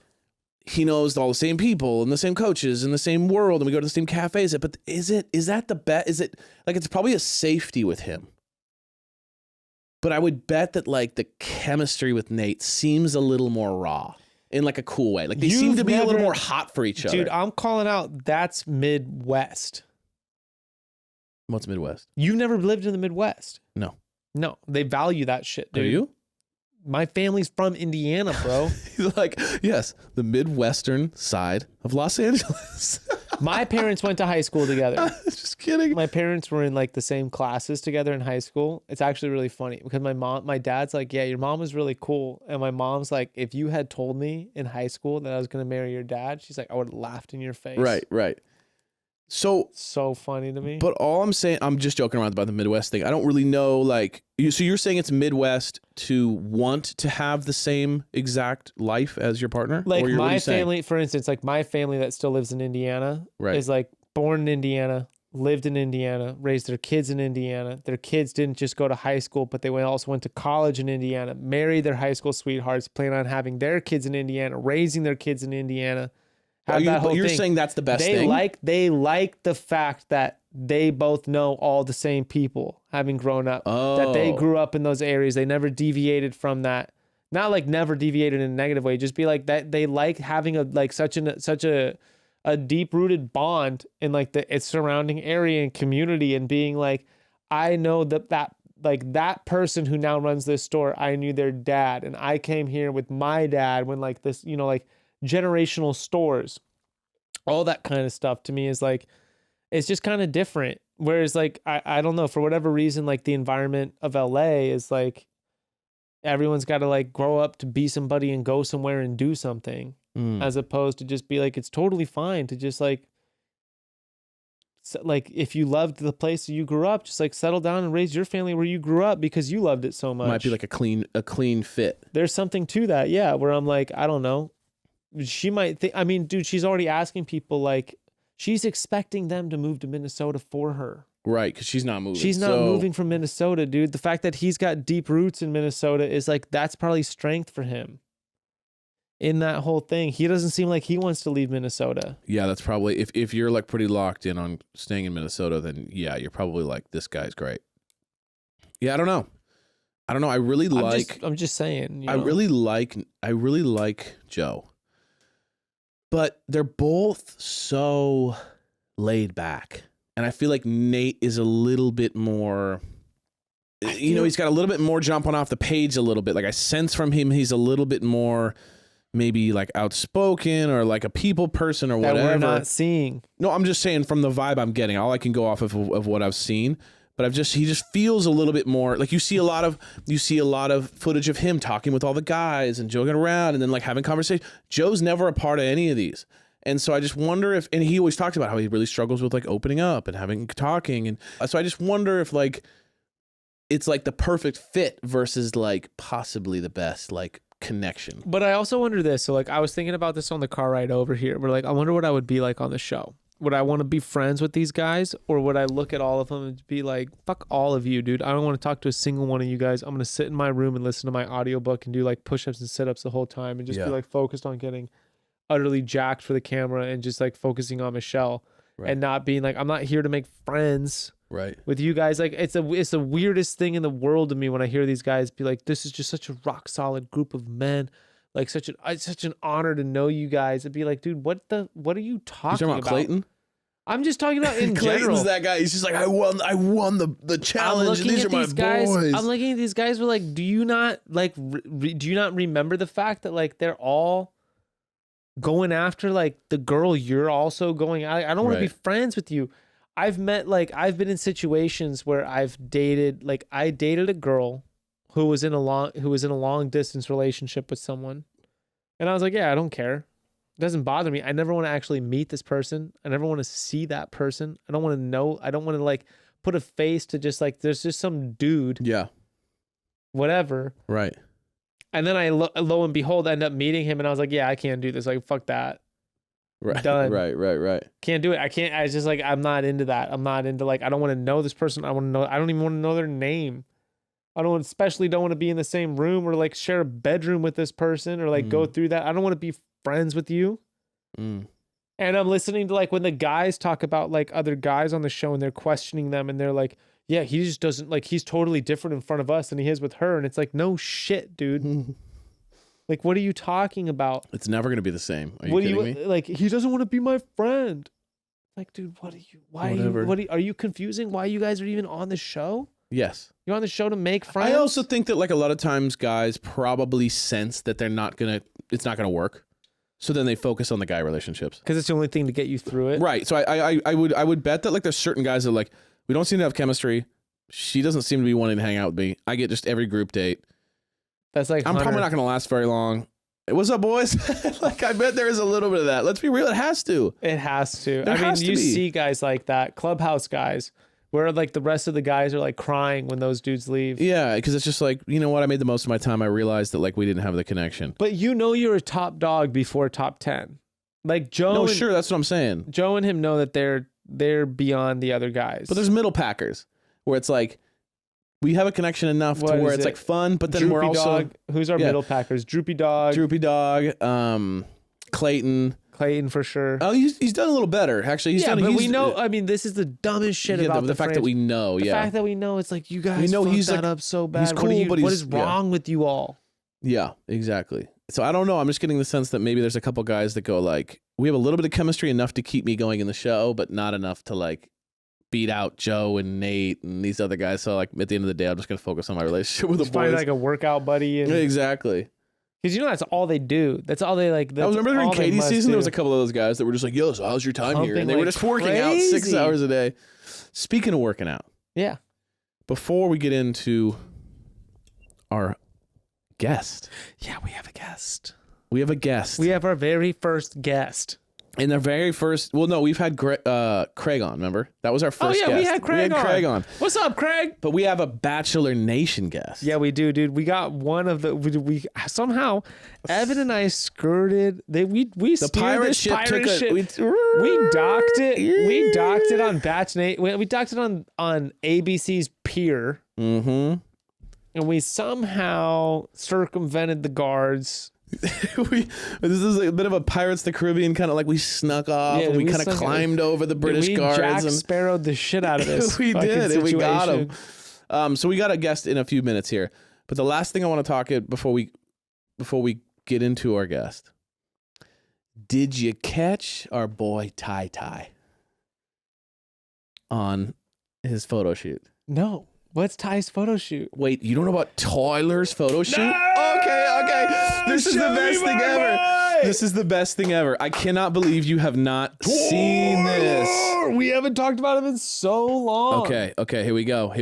he knows all the same people and the same coaches and the same world and we go to the same cafes. But is that the bet? Is it like, it's probably a safety with him. But I would bet that like the chemistry with Nayte seems a little more raw in like a cool way. Like they seem to be a little more hot for each other. Dude, I'm calling out that's Midwest. What's Midwest? You've never lived in the Midwest. No. No, they value that shit, dude. Do you? My family's from Indiana, bro. He's like, yes, the Midwestern side of Los Angeles. My parents went to high school together. Just kidding. My parents were in like the same classes together in high school. It's actually really funny because my dad's like, yeah, your mom was really cool. And my mom's like, if you had told me in high school that I was going to marry your dad, she's like, I would have laughed in your face. Right. So funny to me. But all I'm saying, I'm just joking around about the Midwest thing. I don't really know, like, so you're saying it's Midwest to want to have the same exact life as your partner? Like or my family, for instance, like my family that still lives in Indiana is like born in Indiana, lived in Indiana, raised their kids in Indiana. Their kids didn't just go to high school, but they also went to college in Indiana, married their high school sweethearts, plan on having their kids in Indiana, raising their kids in Indiana. You're saying that's the best thing? They like the fact that they both know all the same people having grown up. That they grew up in those areas. They never deviated from that. Not like never deviated in a negative way. Just be like that. They like having such a deep rooted bond in like its surrounding area and community, and being like, I know that person who now runs this store, I knew their dad, and I came here with my dad when like this, like generational stores, all that kind of stuff to me is like, it's just kind of different. Whereas like, I don't know, for whatever reason, like the environment of LA is like, everyone's got to like grow up to be somebody and go somewhere and do something, as opposed to just be like, it's totally fine to just like if you loved the place you grew up, just like settle down and raise your family where you grew up because you loved it so much. Might be like a clean fit. There's something to that. Yeah. Where I'm like, I don't know. She might think, I mean, dude, she's already asking people, like, she's expecting them to move to Minnesota for her. Right, because she's not moving. She's not moving from Minnesota, dude. The fact that he's got deep roots in Minnesota is like, that's probably strength for him in that whole thing. He doesn't seem like he wants to leave Minnesota. Yeah, that's probably, if you're like pretty locked in on staying in Minnesota, then yeah, you're probably like, this guy's great. Yeah, I don't know. I really I'm just saying. I really like Joe. But they're both so laid back. And I feel like Nayte is a little bit more, he's got a little bit more jumping off the page a little bit. Like I sense from him, he's a little bit more maybe like outspoken or like a people person or whatever. That we're not seeing. No, I'm just saying from the vibe I'm getting, all I can go off of what I've seen. But he just feels a little bit more like you see a lot of footage of him talking with all the guys and joking around and then like having conversations. Joe's never a part of any of these. And so I just wonder and he always talks about how he really struggles with like opening up and talking. And so I just wonder if like, it's like the perfect fit versus like possibly the best like connection. But I also wonder this. So like I was thinking about this on the car ride over here. Where like, I wonder what I would be like on the show. Would I want to be friends with these guys, or would I look at all of them and be like, fuck all of you, dude. I don't want to talk to a single one of you guys. I'm going to sit in my room and listen to my audiobook and do like push-ups and sit-ups the whole time and just be like focused on getting utterly jacked for the camera and just like focusing on Michelle and not being like, I'm not here to make friends with you guys. Like it's the weirdest thing in the world to me when I hear these guys be like, this is just such a rock solid group of men. Like it's such an honor to know you guys. It'd be like, dude, what are you talking about? Clayton? I'm just talking about in Clayton's general. That guy. He's just like, I won the challenge. These are my boys. I'm looking at these guys. We're like, do you not like? Do you not remember the fact that like they're all going after like the girl you're also going? I don't want to be friends with you. I've been in situations where I've dated. Like I dated a girl who was in a long distance relationship with someone. And I was like, yeah, I don't care. It doesn't bother me. I never want to actually meet this person. I never want to see that person. I don't want to know. I don't want to like put a face to just like, there's just some dude. Yeah. Whatever. Right. And then I lo and behold, end up meeting him. And I was like, yeah, I can't do this. Like, fuck that. Right. Done. Right. Can't do it. I can't. I just like, I'm not into that. I'm not into like, I don't want to know this person. I don't even want to know their name. I especially don't want to be in the same room or like share a bedroom with this person or like go through that. I don't want to be friends with you. And I'm listening to like when the guys talk about like other guys on the show and they're questioning them and they're like, Yeah, he just doesn't like. He's totally different in front of us than he is with her, and it's like, no shit, dude. Like, what are you talking about? It's never gonna be the same. Are you kidding me? Like, he doesn't want to be my friend. Like, dude, what are you? Why Whatever. are you? Are you confusing? Why you guys are even on the show? Yes. You're on the show to make friends. I also think that like a lot of times guys probably sense that it's not gonna work. So then they focus on the guy relationships. because it's the only thing to get you through it. Right. So I would bet that like there's certain guys that like, we don't seem to have chemistry. She doesn't seem to be wanting to hang out with me. I get just every group date. That's like I'm probably not gonna last very long. Hey, what's up, boys? Like I bet there is a little bit of that. Let's be real, it has to. It has to. There I mean, has to you be. see guys like that, clubhouse guys, where like the rest of the guys are like crying when those dudes leave. Yeah, because it's just like, you know what, I made the most of my time. I realized that like we didn't have the connection. But you know you're a top dog before top 10. Like Joe No, and, sure, that's what I'm saying. Joe and him know that they're beyond the other guys. But there's middle packers where it's like we have a connection enough What to where is it's it? like fun, but then Droopy we're also Dog. Who's our Yeah. middle packers? Droopy Dog, Droopy Dog, Clayton. Clayton for sure. Oh, he's done a little better actually. He's yeah, done. but he's, we know. I mean, this is the dumbest shit yeah, about the fact that we know. The Yeah, fact that we know, it's like you guys. We know fucked he's, that like- up so bad. he's What, cool, but what he's- is yeah. wrong with you all? yeah, exactly. So I don't know. I'm just getting the sense that maybe there's a couple guys that go like, we have a little bit of chemistry enough to keep me going in the show, but not enough to like beat out Joe and Nayte and these other guys. So like at the end of the day, I'm just gonna focus on my relationship with Just the find boys. like a workout buddy, and Exactly. because you know that's all they do. That's all they like. I was remember during all they Katie's must season, do. there was a couple of those guys that were just like, yo, so how's your time here? Pumping And they were like just working out 6 crazy. hours a day. Speaking of working out, Yeah. before we get into our guest, Yeah, we have a guest. we have a guest. We have our very first guest. In their very first, well, no, we've had Craig on, remember? That was our first yeah, guest. we had Craig on. on. What's up, Craig? But we have a Bachelor Nation guest. Yeah, we do, dude. We got one of the we somehow Evan and I skirted. We The steered pirate this ship pirate took a... ship. We docked it. We docked it on we docked it on ABC's pier, Mm-hmm. and we somehow circumvented the guards. This is a bit of a Pirates of the Caribbean kind of like we snuck off Yeah, and we we kind of snuck- climbed over the British we guards. Jack and Sparrowed the shit out of this. we fucking did, and we got situation. him. So we got a guest in a few minutes here. But the last thing I want to talk before we get into our guest, did you catch our boy Ty on his photo shoot? No, what's Ty's photo shoot? Wait, you don't know about Tyler's photo shoot? Okay. This is the Show me best thing my ever. boy! This is the best thing ever. I cannot believe you have not seen this. We haven't talked about him in so long. Okay, here we go.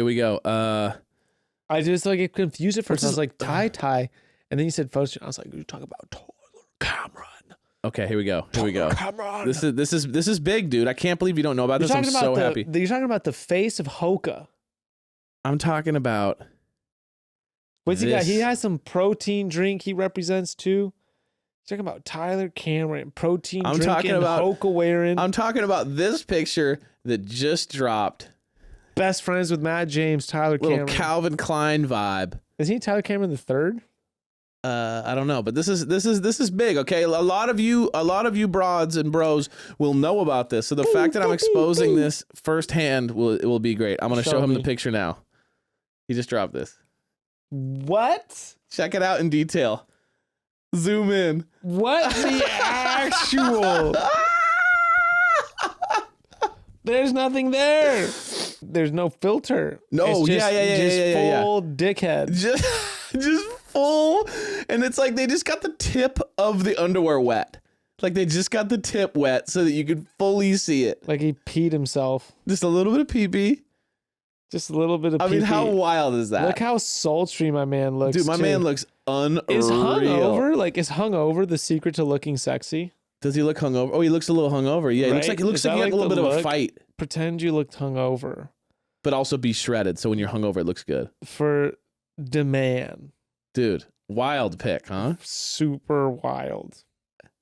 I just like get confused at first. What's I was his- like Ty, and then you said photo shoot. I was like, you're talking about Tyler Cameron. Okay, here we go. Cameron. This is big, dude. I can't believe you don't know about this. I'm so happy. You're talking about the face of Hoka. I'm talking about What's he got? this. He has some protein drink he represents too. You're talking about Tyler Cameron, protein I'm drinking, talking about- Hoka wearing, I'm talking about this picture that just dropped. best friends with Matt James, Tyler Little Cameron. Calvin Klein vibe. Is he Tyler Cameron the third? I don't know, but this is big. Okay, a lot of you broads and bros will know about this. So the fact that I'm exposing this firsthand will be great. I'm gonna show him the me. picture now. He just dropped this. What? Check it out in detail. Zoom in. What the actual? There's nothing there. There's no filter. No, It's just, yeah. just full dickhead. Just full, and it's like they just got the tip of the underwear wet. Like they just got the tip wet so that you could fully see it. Like he peed himself. Just a little bit of pee-pee. Just a little bit of I mean, pee-pee. how wild is that? Look how sultry my man looks. Dude, my too. man looks unreal. Is hungover the secret to looking sexy? Does he look hungover? Oh, he looks a little hungover. Yeah, Right? he looks Is like that he had like a little the bit of a look? fight, Pretend you looked hungover but also be shredded. So when you're hungover, it looks good. for demand. Dude, wild pick, huh? Super wild.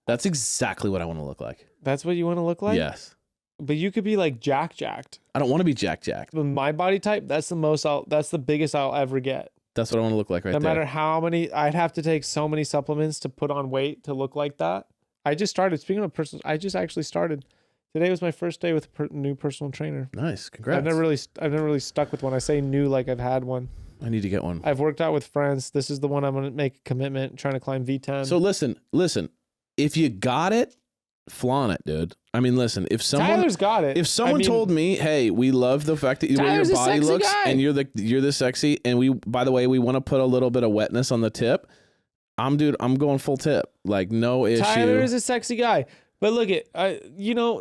That's exactly what I want to look like. That's what you want to look like? Yes. But you could be like jacked. I don't want to be jacked. With my body type, that's the biggest I'll ever get. That's what I want to look like right No there. matter how many, I'd have to take so many supplements to put on weight to look like that. I just started, speaking of personal, I just actually started Today was my first day with a new personal trainer. Nice. Congrats. I've never really stuck with one. I say new like I've had one. I need to get one. I've worked out with friends. This is the one I'm going to make a commitment, trying to climb V10. So listen. If you got it, flaunt it, dude. I mean, listen, if Tyler's got it. If someone told me, hey, we love the fact that the way your body looks guy. and you're the sexy, and by the way, we want to put a little bit of wetness on the tip, I'm going full tip. Like, no issue. Tyler is a sexy guy. But look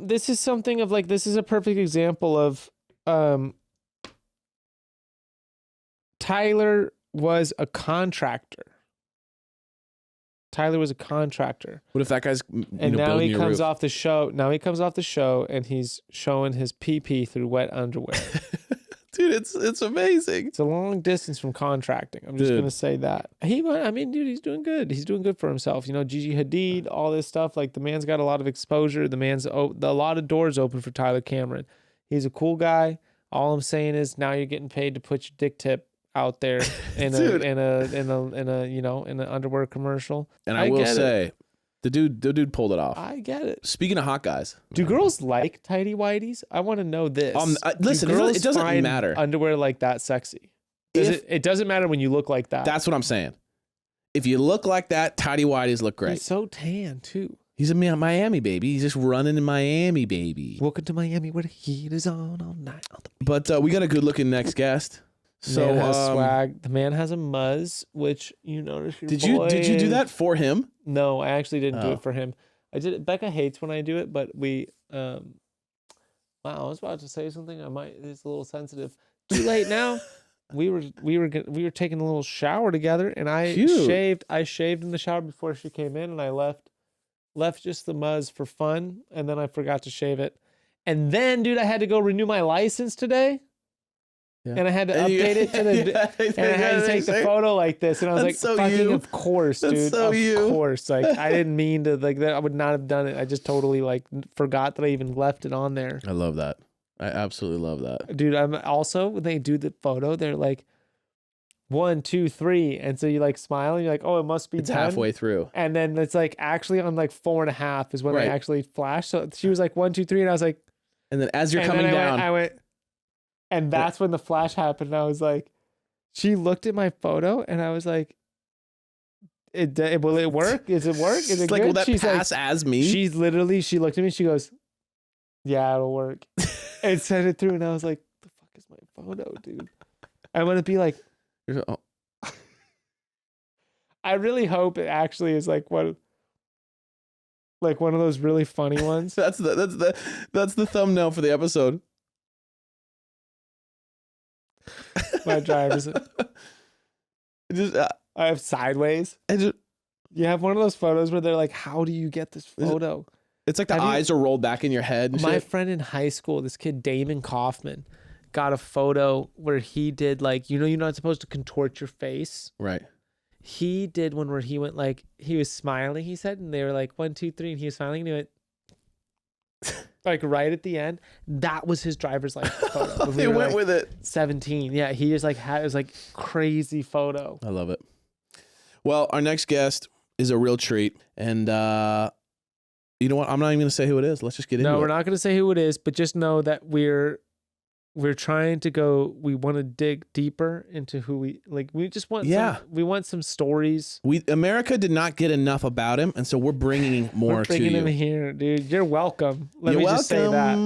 this is something of like, this is a perfect example of Tyler was a contractor. What if that guy's and now building he your comes roof? off the show. Now he comes off the show and he's showing his PP through wet underwear. Dude, it's amazing. It's a long distance from contracting. I'm just gonna say that. Dude, he's doing good. He's doing good for himself. Gigi Hadid, all this stuff. Like, the man's got a lot of exposure. The man's a lot of doors open for Tyler Cameron. He's a cool guy. All I'm saying is now you're getting paid to put your dick tip out there in an underwear commercial. And I will say, the dude pulled it off. I get it. Speaking of hot guys, do girls like tighty whities? I want to know this. Listen, it doesn't matter. Underwear like that sexy. It doesn't matter when you look like that. That's what I'm saying. If you look like that, tighty whities look great. He's so tan too. He's a Miami baby. He's just running in Miami, baby. Welcome to Miami, where the heat is on all night. But we got a good looking next guest. So man has swag. The man has a muzz, which you notice. Did you do that for him? No, I actually didn't do it for him. I did it. Becca hates when I do it, but we. Wow, I was about to say something. It's a little sensitive. Too late now. We were taking a little shower together, and I shaved. I shaved in the shower before she came in, and I left just the muzz for fun, and then I forgot to shave it, and then, dude, I had to go renew my license today. Yeah. And I had to update it to the, and I had to take the photo like this, and I was like, "Fucking, of course, dude, of course." Like, I didn't mean to, like, that. I would not have done it. I just totally forgot that I even left it on there. I love that. I absolutely love that, dude. I'm also, when they do the photo, they're like 1, 2, 3, and so you smile, and you're like, "Oh, it must be it's done." halfway through, and then it's actually on 4.5 is when I actually flashed. So she was like 1, 2, 3, and I was like, and then as you're coming down, I went. And that's when the flash happened. And I was like, she looked at my photo, and I was like, will it work? Is it work? Is it good? Will that pass as me? She looked at me, she goes, yeah, it'll work. And sent it through, and I was like, the fuck is my photo, dude? I'm going to be like, I really hope it actually is one of those really funny ones. That's the thumbnail for the episode. My driver's I have sideways. You have one of those photos where they're like, how do you get this photo? It's like the eyes are rolled back in your head and my shit. Friend in high school, this kid Damon Kaufman, got a photo where he did you're not supposed to contort your face. Right. He did one where he went he was smiling, he said, and they were 1, 2, 3, and he was smiling, and he went right at the end. That was his driver's license photo. They went with it. 17. Yeah, he just had it was crazy photo. I love it. Well, our next guest is a real treat, and you know what? I'm not even going to say who it is. Let's just get into it. No, we're not going to say who it is, but just know that we're trying to go. We want to dig deeper into who we just want. We want some stories. America did not get enough about him, and so we're bringing more to you. We're bringing him here, dude. You're welcome. Let me just say that.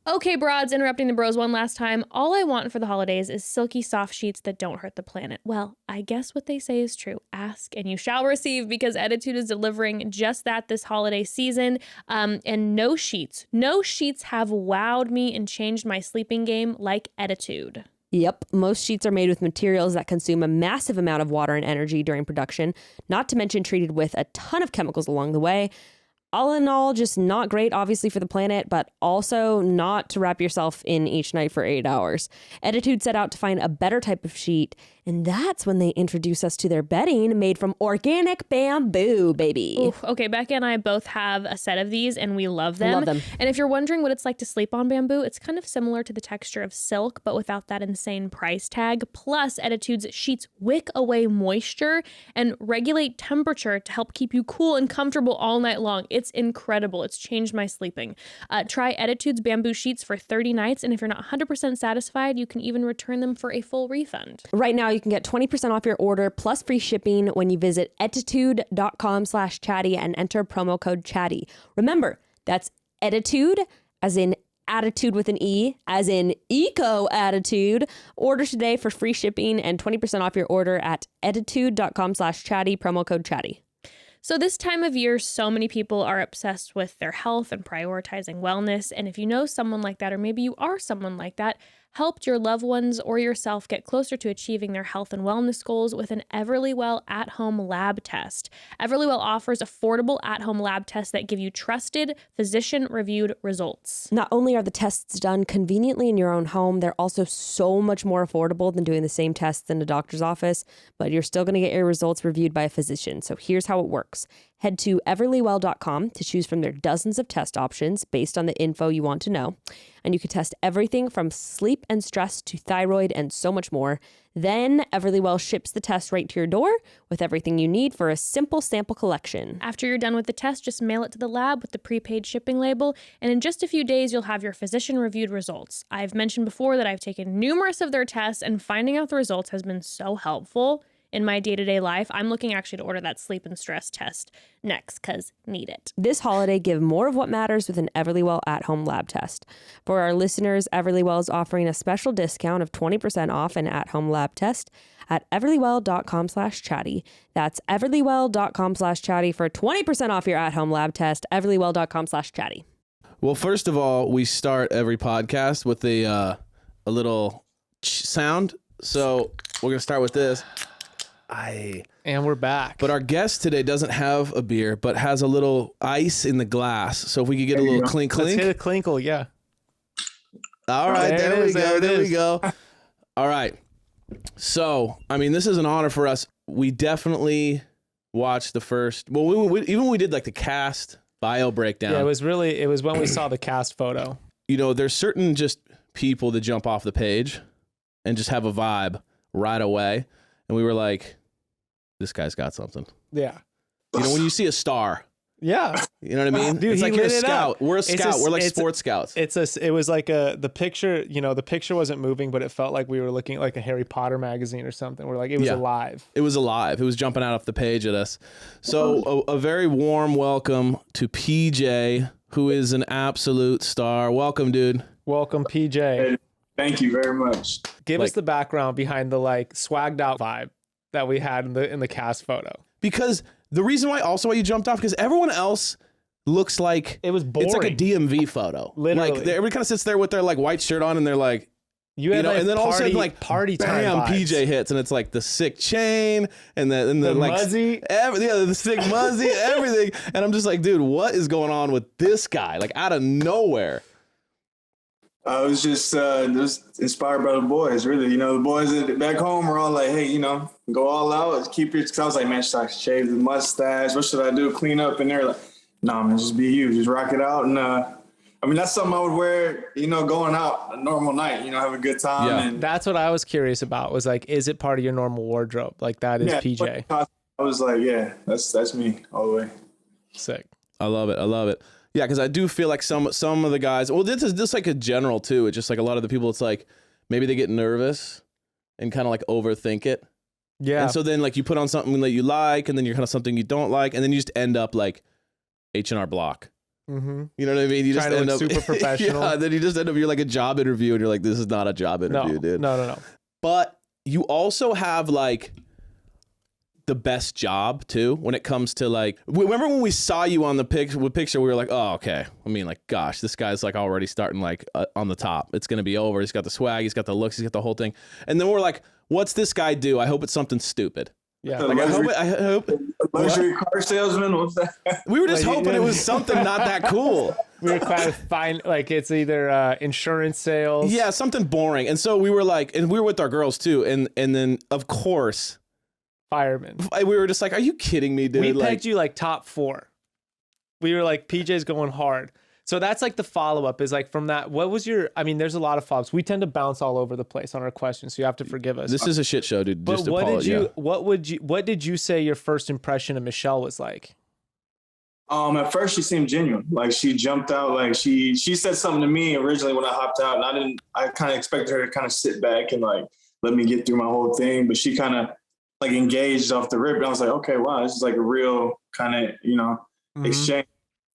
Okay, broads, interrupting the bros one last time. All I want for the holidays is silky soft sheets that don't hurt the planet. Well, I guess what they say is true. Ask and you shall receive, because Ettitude is delivering just that this holiday season. And no sheets have wowed me and changed my sleeping game like Ettitude. Yep, most sheets are made with materials that consume a massive amount of water and energy during production, not to mention treated with a ton of chemicals along the way. All in all, just not great, obviously, for the planet, but also not to wrap yourself in each night for 8 hours. Ettitude set out to find a better type of sheet, and that's when they introduce us to their bedding made from organic bamboo, baby. Oof, okay, Becca and I both have a set of these, and we love them. Love them. And if you're wondering what it's like to sleep on bamboo, it's kind of similar to the texture of silk, but without that insane price tag. Plus, Ettitude's sheets wick away moisture and regulate temperature to help keep you cool and comfortable all night long. It's It's incredible. It's changed my sleeping. Try Attitude's bamboo sheets for 30 nights, and if you're not 100% satisfied, you can even return them for a full refund. Right now, you can get 20% off your order plus free shipping when you visit ettitude.com/chatty and enter promo code chatty. Remember, that's Ettitude, as in attitude with an E, as in eco attitude. Order today for free shipping and 20% off your order at ettitude.com/chatty, promo code chatty. So this time of year, so many people are obsessed with their health and prioritizing wellness. And if you know someone like that, or maybe you are someone like that, help your loved ones or yourself get closer to achieving their health and wellness goals with an Everlywell at-home lab test. Everlywell offers affordable at-home lab tests that give you trusted, physician-reviewed results. Not only are the tests done conveniently in your own home, they're also so much more affordable than doing the same tests in a doctor's office, but you're still going to get your results reviewed by a physician. So here's how it works. Head to everlywell.com to choose from their dozens of test options based on the info you want to know. And you can test everything from sleep and stress to thyroid and so much more. Then Everlywell ships the test right to your door with everything you need for a simple sample collection. After you're done with the test, just mail it to the lab with the prepaid shipping label, and in just a few days, you'll have your physician-reviewed results. I've mentioned before that I've taken numerous of their tests, and finding out the results has been so helpful in my day-to-day life. I'm looking actually to order that sleep and stress test next because need it. This holiday, give more of what matters with an Everlywell at-home lab test. For our listeners, Everlywell is offering a special discount of 20% off an at-home lab test at everlywell.com/chatty. That's everlywell.com/chatty for 20% off your at-home lab test, everlywell.com/chatty. Well, first of all, we start every podcast with a little sound. So we're going to start with this. And we're back. But our guest today doesn't have a beer, but has a little ice in the glass. So if we could get a little clink, clink. Let's hit a clinkle, yeah. All right, there we go. There we go. All right. So, I mean, this is an honor for us. We definitely watched the first. Well, even when we did like the cast bio breakdown. Yeah, it was when we saw the cast photo. You know, there's certain just people that jump off the page and just have a vibe right away. And we were like, this guy's got something. Yeah. You know, when you see a star. Yeah. You know what I mean? Dude, it's like you're a scout. Up. We're a scout. We're like sports scouts. It was like the picture, you know, the picture wasn't moving, but it felt like we were looking at like a Harry Potter magazine or something. We're like, it was alive. It was alive. It was jumping out off the page at us. So a very warm welcome to PJ, who is an absolute star. Welcome, dude. Welcome, PJ. Thank you very much. Give us the background behind the like swagged out vibe that we had in the cast photo. Because the reason why you jumped off, because everyone else looks like it was boring. It's like a DMV photo. Literally. Like everybody kind of sits there with their like white shirt on and they're like, you had like and then all of a sudden like party time bam, vibes. PJ hits and it's like the sick chain and the like muzzy. The sick muzzy, everything. And I'm just like, dude, what is going on with this guy? Like out of nowhere. I was just inspired by the boys, really. You know, the boys back home were all like, hey, you know, go all out, keep your, because I was like, man, should I shave the mustache? What should I do? Clean up? And they're like, nah, man, just be you. Just rock it out. And I mean, that's something I would wear, you know, going out a normal night, you know, have a good time. Yeah. And that's what I was curious about, was like, is it part of your normal wardrobe? Like that is PJ. I was like, yeah, that's me all the way. Sick. I love it. I love it. Yeah, because I do feel like some of the guys. Well, this is just like a general too. It's just like a lot of the people. It's like maybe they get nervous and kind of like overthink it. Yeah. And so then like you put on something that you like, and then you're kind of something you don't like, and then you just end up like H&R Block. Mm-hmm. You know what I mean? You Trying just to end look up super professional. Yeah. Then you just end up you're like a job interview, and you're like, this is not a job interview, dude. No. But you also have like the best job too when it comes to like, remember when we saw you on the picture we were like, oh, okay. I mean, like, gosh, this guy's like already starting like on the top. It's going to be over. He's got the swag. He's got the looks. He's got the whole thing. And then we're like, what's this guy do? I hope it's something stupid. Yeah. Like, I hope luxury car salesman. What's that? We were just hoping it was something not that cool. We were trying to find like it's either insurance sales. Yeah. Something boring. And so we were like, and we were with our girls too. And then of course, Fireman. We were just like, are you kidding me, dude? We like, pegged you like top 4. We were like, PJ's going hard. So that's like the follow-up is like from that, what was your, I mean, there's a lot of follow-ups. We tend to bounce all over the place on our questions, so you have to forgive us. This is a shit show, dude. But just what did you say your first impression of Michelle was like? At first she seemed genuine. Like she jumped out, like she said something to me originally when I hopped out, and I kind of expected her to kind of sit back and like let me get through my whole thing, but she kind of like engaged off the rip, and I was like, okay, wow, this is like a real kind of, exchange.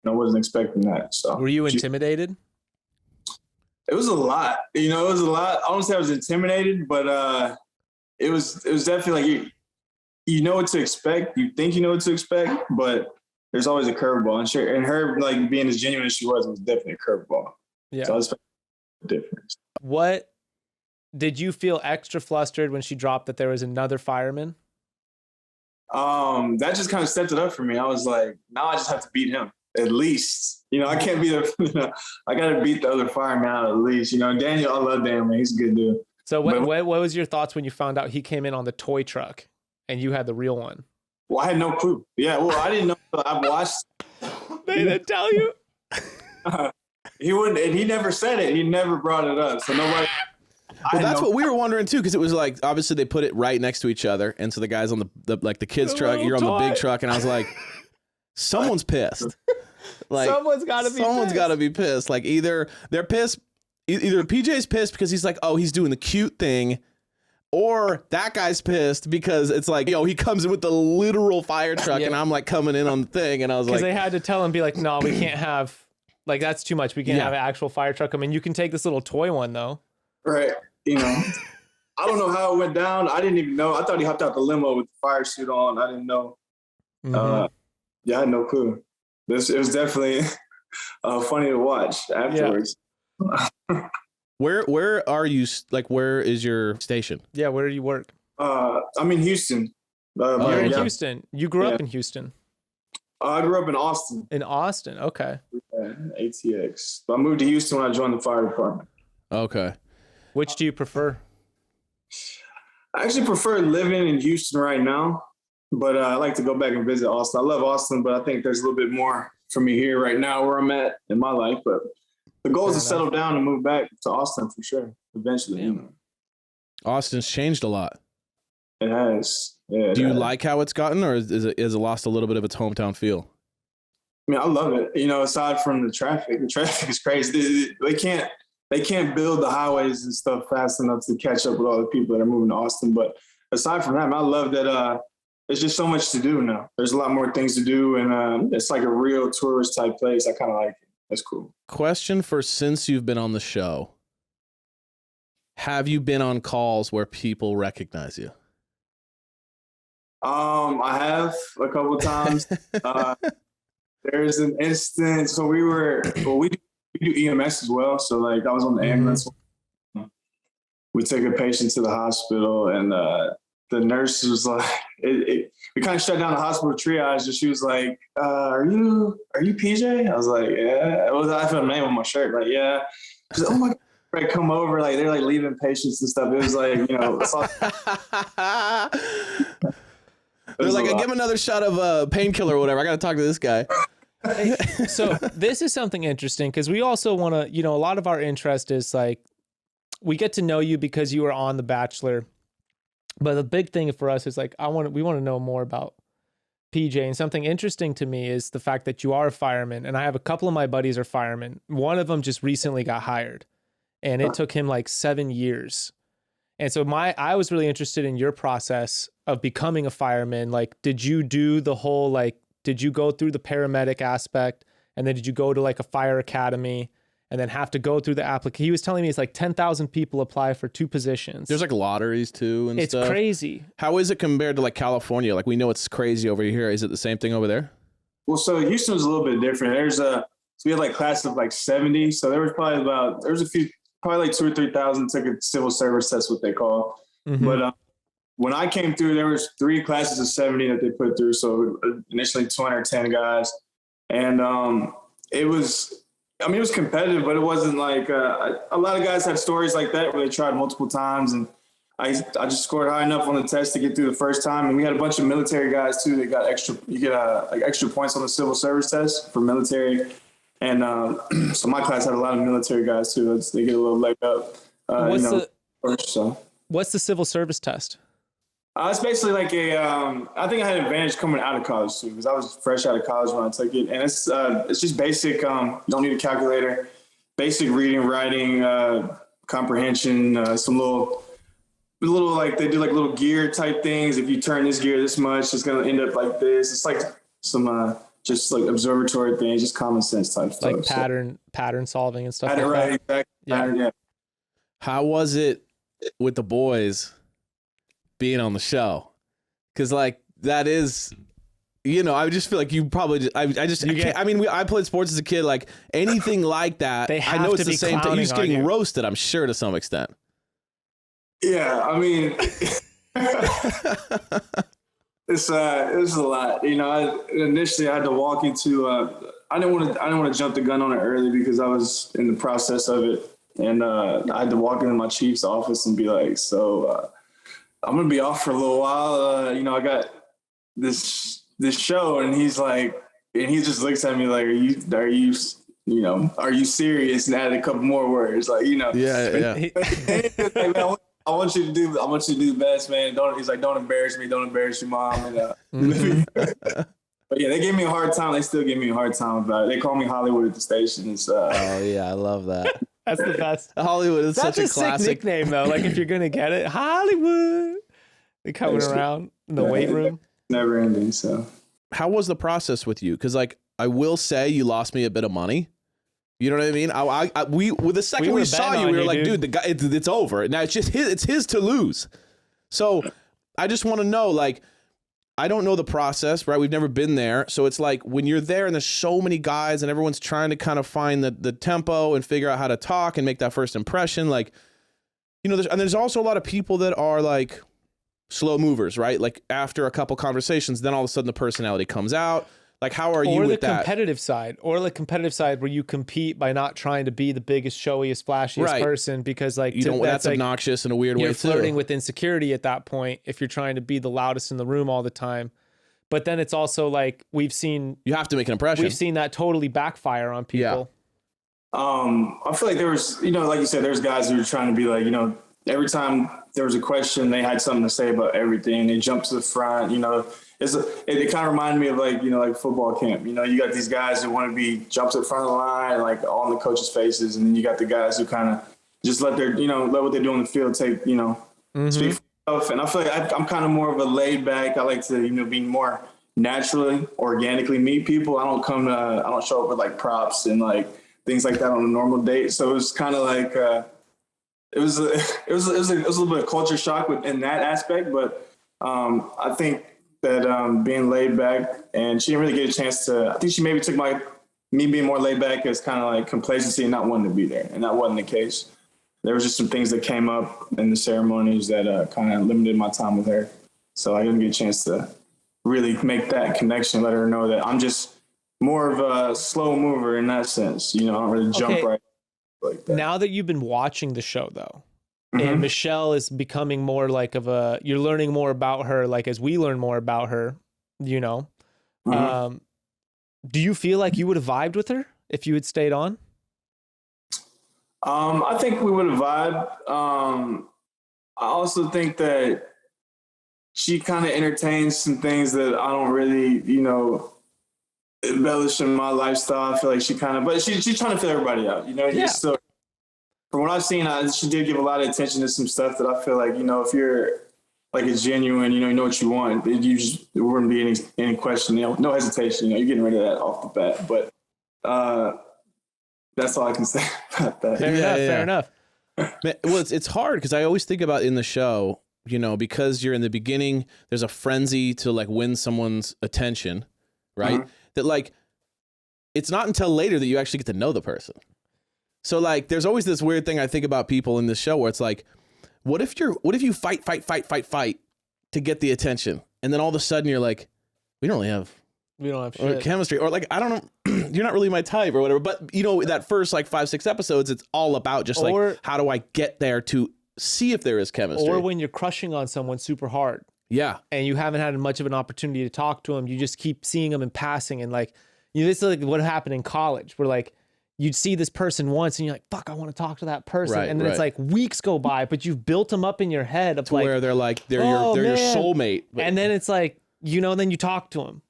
I wasn't expecting that. So were you intimidated? It was a lot. It was a lot. I don't say I was intimidated, but it was definitely like you know what to expect. You think you know what to expect, but there's always a curveball. And her like being as genuine as she was definitely a curveball. Yeah. So I was different. What did you feel extra flustered when she dropped that there was another fireman? That just kind of stepped it up for me. I was like, now I just have to beat him at least. I can't be I got to beat the other fireman out at least. Daniel, I love Daniel, man. He's a good dude. So what was your thoughts when you found out he came in on the toy truck and you had the real one? Well, I had no clue. Yeah, well, I didn't know. I watched. They didn't tell you? He wouldn't, and he never said it. He never brought it up. So nobody. Well, that's what we were wondering too, because it was like obviously they put it right next to each other, and so the guy's on the kids truck, you're on the big truck, and I was like, someone's pissed. Like someone's got to be pissed. Like either they're pissed, either PJ's pissed because he's like, oh, he's doing the cute thing. Or that guy's pissed because it's like, he comes in with the literal fire truck and I'm like coming in on the thing. And I was like, because they had to tell him, be like, no, we can't have, like, that's too much. We can't have an actual fire truck. I mean, you can take this little toy one though. Right. I don't know how it went down. I didn't even know. I thought he hopped out the limo with the fire suit on. I didn't know. I had no clue. It was definitely funny to watch afterwards. Yeah. Where are you? Like, where is your station? Yeah, where do you work? I'm in Houston. You're in Houston. You grew up in Houston. I grew up in Austin. In Austin, okay. Yeah, ATX. But I moved to Houston when I joined the fire department. Okay. Which do you prefer? I actually prefer living in Houston right now, but I like to go back and visit Austin. I love Austin, but I think there's a little bit more for me here right now where I'm at in my life, but the goal is to settle down and move back to Austin for sure, eventually. Austin's changed a lot. It has. Yeah, do you like how it's gotten, or is it lost a little bit of its hometown feel? I mean, I love it. Aside from the traffic is crazy. They can't build the highways and stuff fast enough to catch up with all the people that are moving to Austin. But aside from that, I love that there's just so much to do now. There's a lot more things to do, and it's like a real tourist type place. I kind of like it. That's cool. Question for since you've been on the show. Have you been on calls where people recognize you? I have a couple of times. There's an instance. So we do EMS as well. So like I was on the ambulance. We took a patient to the hospital, and the nurse was like, we kind of shut down the hospital triage, and she was like, are you PJ? I was like, yeah. I felt my name on my shirt, like, yeah. She's like, oh my God. Right, come over, like they're like leaving patients and stuff. It was like, they're like, give him another shot of painkiller or whatever. I got to talk to this guy. So this is something interesting because we also want to, a lot of our interest is like, we get to know you because you were on The Bachelor. But the big thing for us is like, we want to know more about PJ. And something interesting to me is the fact that you are a fireman. And I have a couple of my buddies are firemen. One of them just recently got hired, and it took him like 7 years. And so I was really interested in your process of becoming a fireman. Like, did you do the whole, like, did you go through the paramedic aspect, and then did you go to like a fire academy and then have to go through the application? He was telling me it's like 10,000 people apply for 2 positions. There's like lotteries too and stuff. It's crazy. How is it compared to like California? Like we know it's crazy over here. Is it the same thing over there? Well, so Houston was a little bit different. So we had like class of like 70. So there was probably like 2,000 or 3,000 took a civil service test, what they call. Mm-hmm. But when I came through, there was 3 classes of 70 that they put through. So initially 210 guys. And it was competitive, but it wasn't like a lot of guys had stories like that where they tried multiple times. And I just scored high enough on the test to get through the first time. And we had a bunch of military guys too that got extra points on the civil service test for military. And so my class had a lot of military guys too. They get a little leg up. What's the civil service test? It's basically like I think I had an advantage coming out of college too, because I was fresh out of college when I took it. And it's just basic, don't need a calculator, basic reading, writing, comprehension, some little like they do like little gear type things. If you turn this gear this much, it's going to end up like this. It's like some just like observatory things, just common sense type stuff. Like pattern solving and stuff. Right, exactly. Yeah. Pattern, yeah. How was it with the boys being on the show? Because like that is, I just feel like you probably I played sports as a kid. Like anything like that, They I know have it's to the be same thing. You're just clowning on getting you. roasted, I'm sure, to some extent. Yeah, I mean, it was a lot. Initially I had to walk into. I didn't want to jump the gun on it early because I was in the process of it, and I had to walk into my chief's office and be like, "So I'm gonna be off for a little while. I got this show," and he's like, and he just looks at me like, "Are you serious?" And added a couple more words, like, Yeah. Like, man, I want you to do the best, man. He's like, don't embarrass me, mom. And, but yeah, they gave me a hard time. They still give me a hard time about it. They call me Hollywood at the station. It's Oh yeah, I love that. That's the best. Hollywood is That's such a sick classic. nickname though. Like if you're gonna get it, Hollywood. They're coming around in the weight room. never ending. So How was the process with you? Because like I will say, you lost me a bit of money. You know what I mean? The second we were saw betting you, on we were you, like, dude. dude, the guy, it's over. Now it's just his to lose. So I just want to know, like, I don't know the process, right? We've never been there. So it's like when you're there and there's so many guys and everyone's trying to kind of find the tempo and figure out how to talk and make that first impression. Like, there's also a lot of people that are like slow movers, right? Like after a couple conversations, then all of a sudden the personality comes out. Like, how are you with that? Or the competitive side where you compete by not trying to be the biggest, showiest, flashiest Right. person because like You don't. That's like, obnoxious in a weird way you're too. flirting with insecurity at that point if you're trying to be the loudest in the room all the time. But then it's also like You have to make an impression. we've seen that totally backfire on people. I feel like there was, like you said, there's guys who were trying to be like, every time there was a question, they had something to say about everything. They jumped to the front, it kind of reminded me of like football camp. You got these guys who want to be jumped to the front of the line, like all in the coaches' faces. And then you got the guys who kind of just let what they do on the field take, speak for themselves. And I feel like I'm kind of more of a laid back. I like to, be more naturally, organically meet people. I don't show up with like props and like things like that on a normal date. So it was kind of like, it was a little bit of culture shock in that aspect, but I think that being laid back, and she didn't really get a chance to. I think she maybe took me being more laid back as kind of like complacency and not wanting to be there, and that wasn't the case. There was just some things that came up in the ceremonies that kind of limited my time with her, so I didn't get a chance to really make that connection, let her know that I'm just more of a slow mover in that sense. I don't really jump right like that. Now that you've been watching the show though, and Michelle is becoming more like you're learning more about her, like as we learn more about her, do you feel like you would have vibed with her if you had stayed on? I think we would have vibed. I also think that she kind of entertains some things that I don't really, embellish in my lifestyle. I feel like but she's trying to fill everybody out, Yeah. So from what I've seen, she did give a lot of attention to some stuff that I feel like, if you're like a genuine, you know what you want, it wouldn't be any question, no hesitation, you're getting rid of that off the bat. But that's all I can say about that. Fair enough. Man, well, it's hard because I always think about in the show, because you're in the beginning, there's a frenzy to like win someone's attention, right? That like, it's not until later that you actually get to know the person. So like, there's always this weird thing I think about people in this show where it's like, what if you fight to get the attention, and then all of a sudden you're like, we don't have shit. chemistry, or like, I don't know, you're not really my type or whatever. But that first like 5-6 episodes, it's all about just like, how do I get there to see if there is chemistry? Or when you're crushing on someone super hard. Yeah. And you haven't had much of an opportunity to talk to them. You just keep seeing them in passing. And like, this is like what happened in college where like, you'd see this person once and you're like, fuck, I want to talk to that person. Right, and then it's like weeks go by, but you've built them up in your head of To like, where they're like, they're oh, your man. soulmate. But, and then it's like, then you talk to them.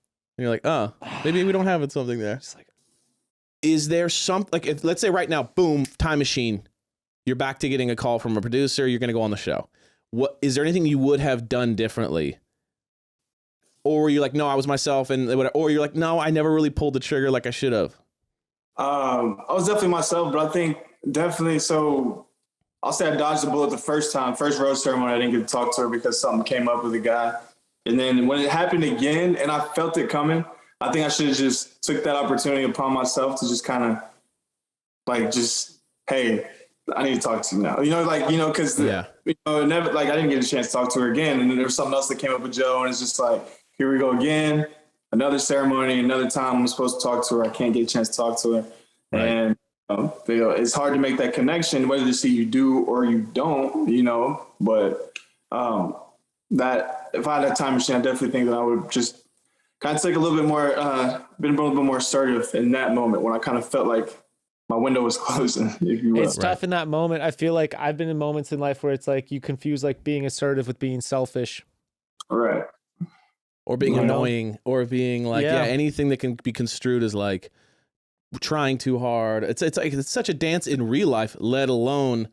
and you're like, oh, maybe we don't have it something there. It's like, Is there some, like, if, let's say right now, boom, time machine, you're back to getting a call from a producer, you're going to go on the show. What, is there anything you would have done differently? Or were you like, no, I was myself, and whatever, or you're like, no, I never really pulled the trigger like I should have? I was definitely myself, but I think definitely, so I'll say I dodged the bullet the first rose ceremony, I didn't get to talk to her because something came up with a guy. And then when it happened again and I felt it coming, I think I should have just took that opportunity upon myself to just kind of like, hey, I need to talk to you now. Because never, like, I didn't get a chance to talk to her again. And then there was something else that came up with Joe, and it's just like, here we go again. Another ceremony, another time I'm supposed to talk to her. I can't get a chance to talk to her. Right. And it's hard to make that connection, whether to see you do or you don't, but that if I had that time machine, I definitely think that I would just kind of take a little bit more, been a little bit more assertive in that moment when I kind of felt like my window was closing, if you will. It's tough in that moment. I feel like I've been in moments in life where it's like you confuse like being assertive with being selfish. Right. Or being annoying, or being like, anything that can be construed as like trying too hard. It's like, it's such a dance in real life, let alone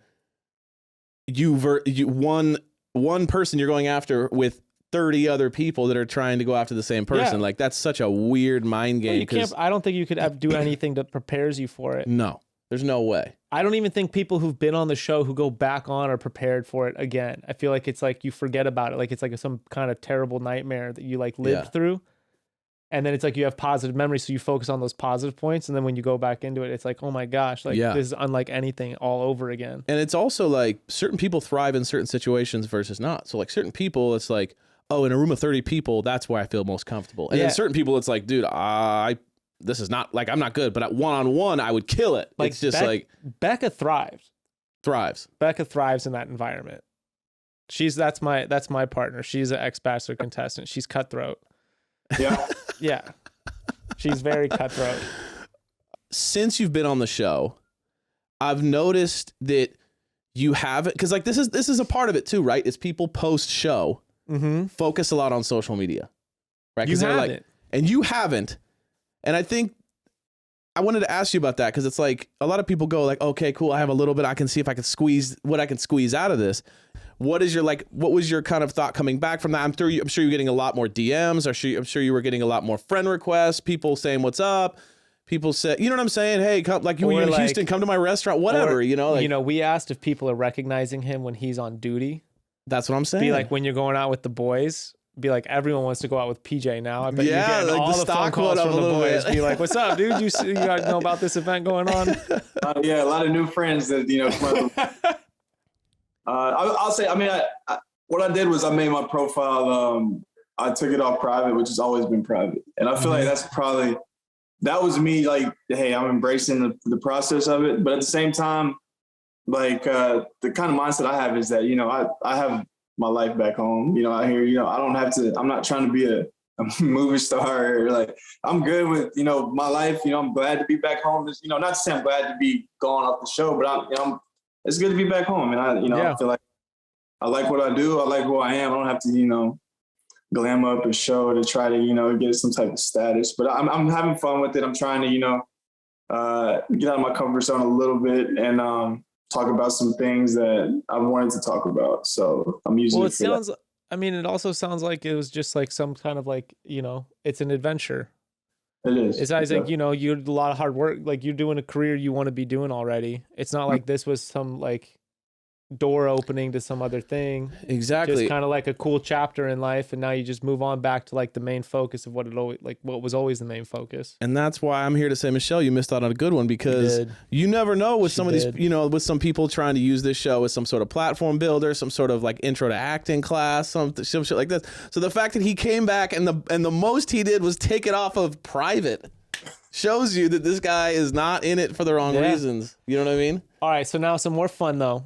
one person you're going after with 30 other people that are trying to go after the same person. Like, that's such a weird mind game. I don't think you could do anything that prepares you for it. No, there's no way. I don't even think people who've been on the show who go back on are prepared for it again. I feel like it's like you forget about it. Like it's like some kind of terrible nightmare that you like lived through. And then it's like you have positive memories, so you focus on those positive points. And then when you go back into it, it's like, oh my gosh, like this is unlike anything all over again. And it's also like certain people thrive in certain situations versus not. So like certain people, it's like, oh, in a room of 30 people, that's where I feel most comfortable. And then certain people, it's like, dude, this is not, like, I'm not good, but at one-on-one, I would kill it. Like, it's just like... Becca thrives. Becca thrives in that environment. That's my partner. She's an X-Bachelor contestant. She's cutthroat. Yeah. Yeah. She's very cutthroat. Since you've been on the show, I've noticed that you haven't... Because, like, this is a part of it, too, right? Is people post-show focus a lot on social media. Right? You haven't. Like, and you haven't. And I think I wanted to ask you about that, because it's like a lot of people go like, okay, cool, I have a little bit, I can see if I can squeeze what I can squeeze out of this. What was your kind of thought coming back from that? I'm sure you're getting a lot more DMs. I'm sure you were getting a lot more friend requests, people saying what's up. People say, you know what I'm saying? Hey, come, like, you were in Houston, come to my restaurant, whatever, we asked if people are recognizing him when he's on duty. That's what I'm saying. Be like, when you're going out with the boys, be like, everyone wants to go out with PJ now. I bet you're getting like all the phone calls from the boys. Bit. Be like, what's up, dude? You guys know about this event going on? A lot of new friends that, I'll say, what I did was I made my profile, I took it off private, which has always been private. And I feel like that was me, like, hey, I'm embracing the process of it. But at the same time, like, the kind of mindset I have is that, I have my life back home, out here, I don't have to, I'm not trying to be a movie star, or like, I'm good with, my life, I'm glad to be back home. Not to say I'm glad to be gone off the show, but it's good to be back home. And I feel like I like what I do. I like who I am. I don't have to, glam up a show to try to, get some type of status, but I'm having fun with it. I'm trying to, get out of my comfort zone a little bit and, talk about some things that I wanted to talk about. So I'm using it sounds, it also sounds like it was just like some kind of like, it's an adventure. It is. It's like, you did a lot of hard work. Like, you're doing a career you want to be doing already. It's not like this was some like door opening to some other thing. Exactly. Just kind of like a cool chapter in life, and now you just move on back to like the main focus of what was always the main focus. And that's why I'm here to say, Michelle, you missed out on a good one, because you never know with some of these, with some people trying to use this show as some sort of platform builder, some sort of like intro to acting class, some shit like this. So the fact that he came back and the most he did was take it off of private shows you that this guy is not in it for the wrong reasons. You know what I mean? All right. So now some more fun though.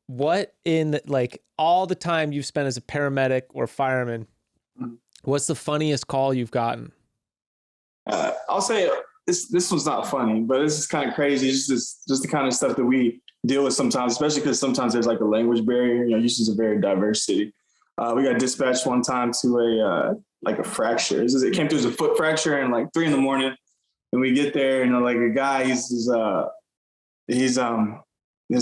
What in like all the time you've spent as a paramedic or fireman, what's the funniest call you've gotten? I'll say this one's not funny, but this is kind of crazy. It's just the kind of stuff that we deal with sometimes, especially because sometimes there's like a language barrier. You know, Houston's a very diverse city. We got dispatched one time to a fracture. It came through as a foot fracture and like 3 a.m. And we get there, and like a guy, his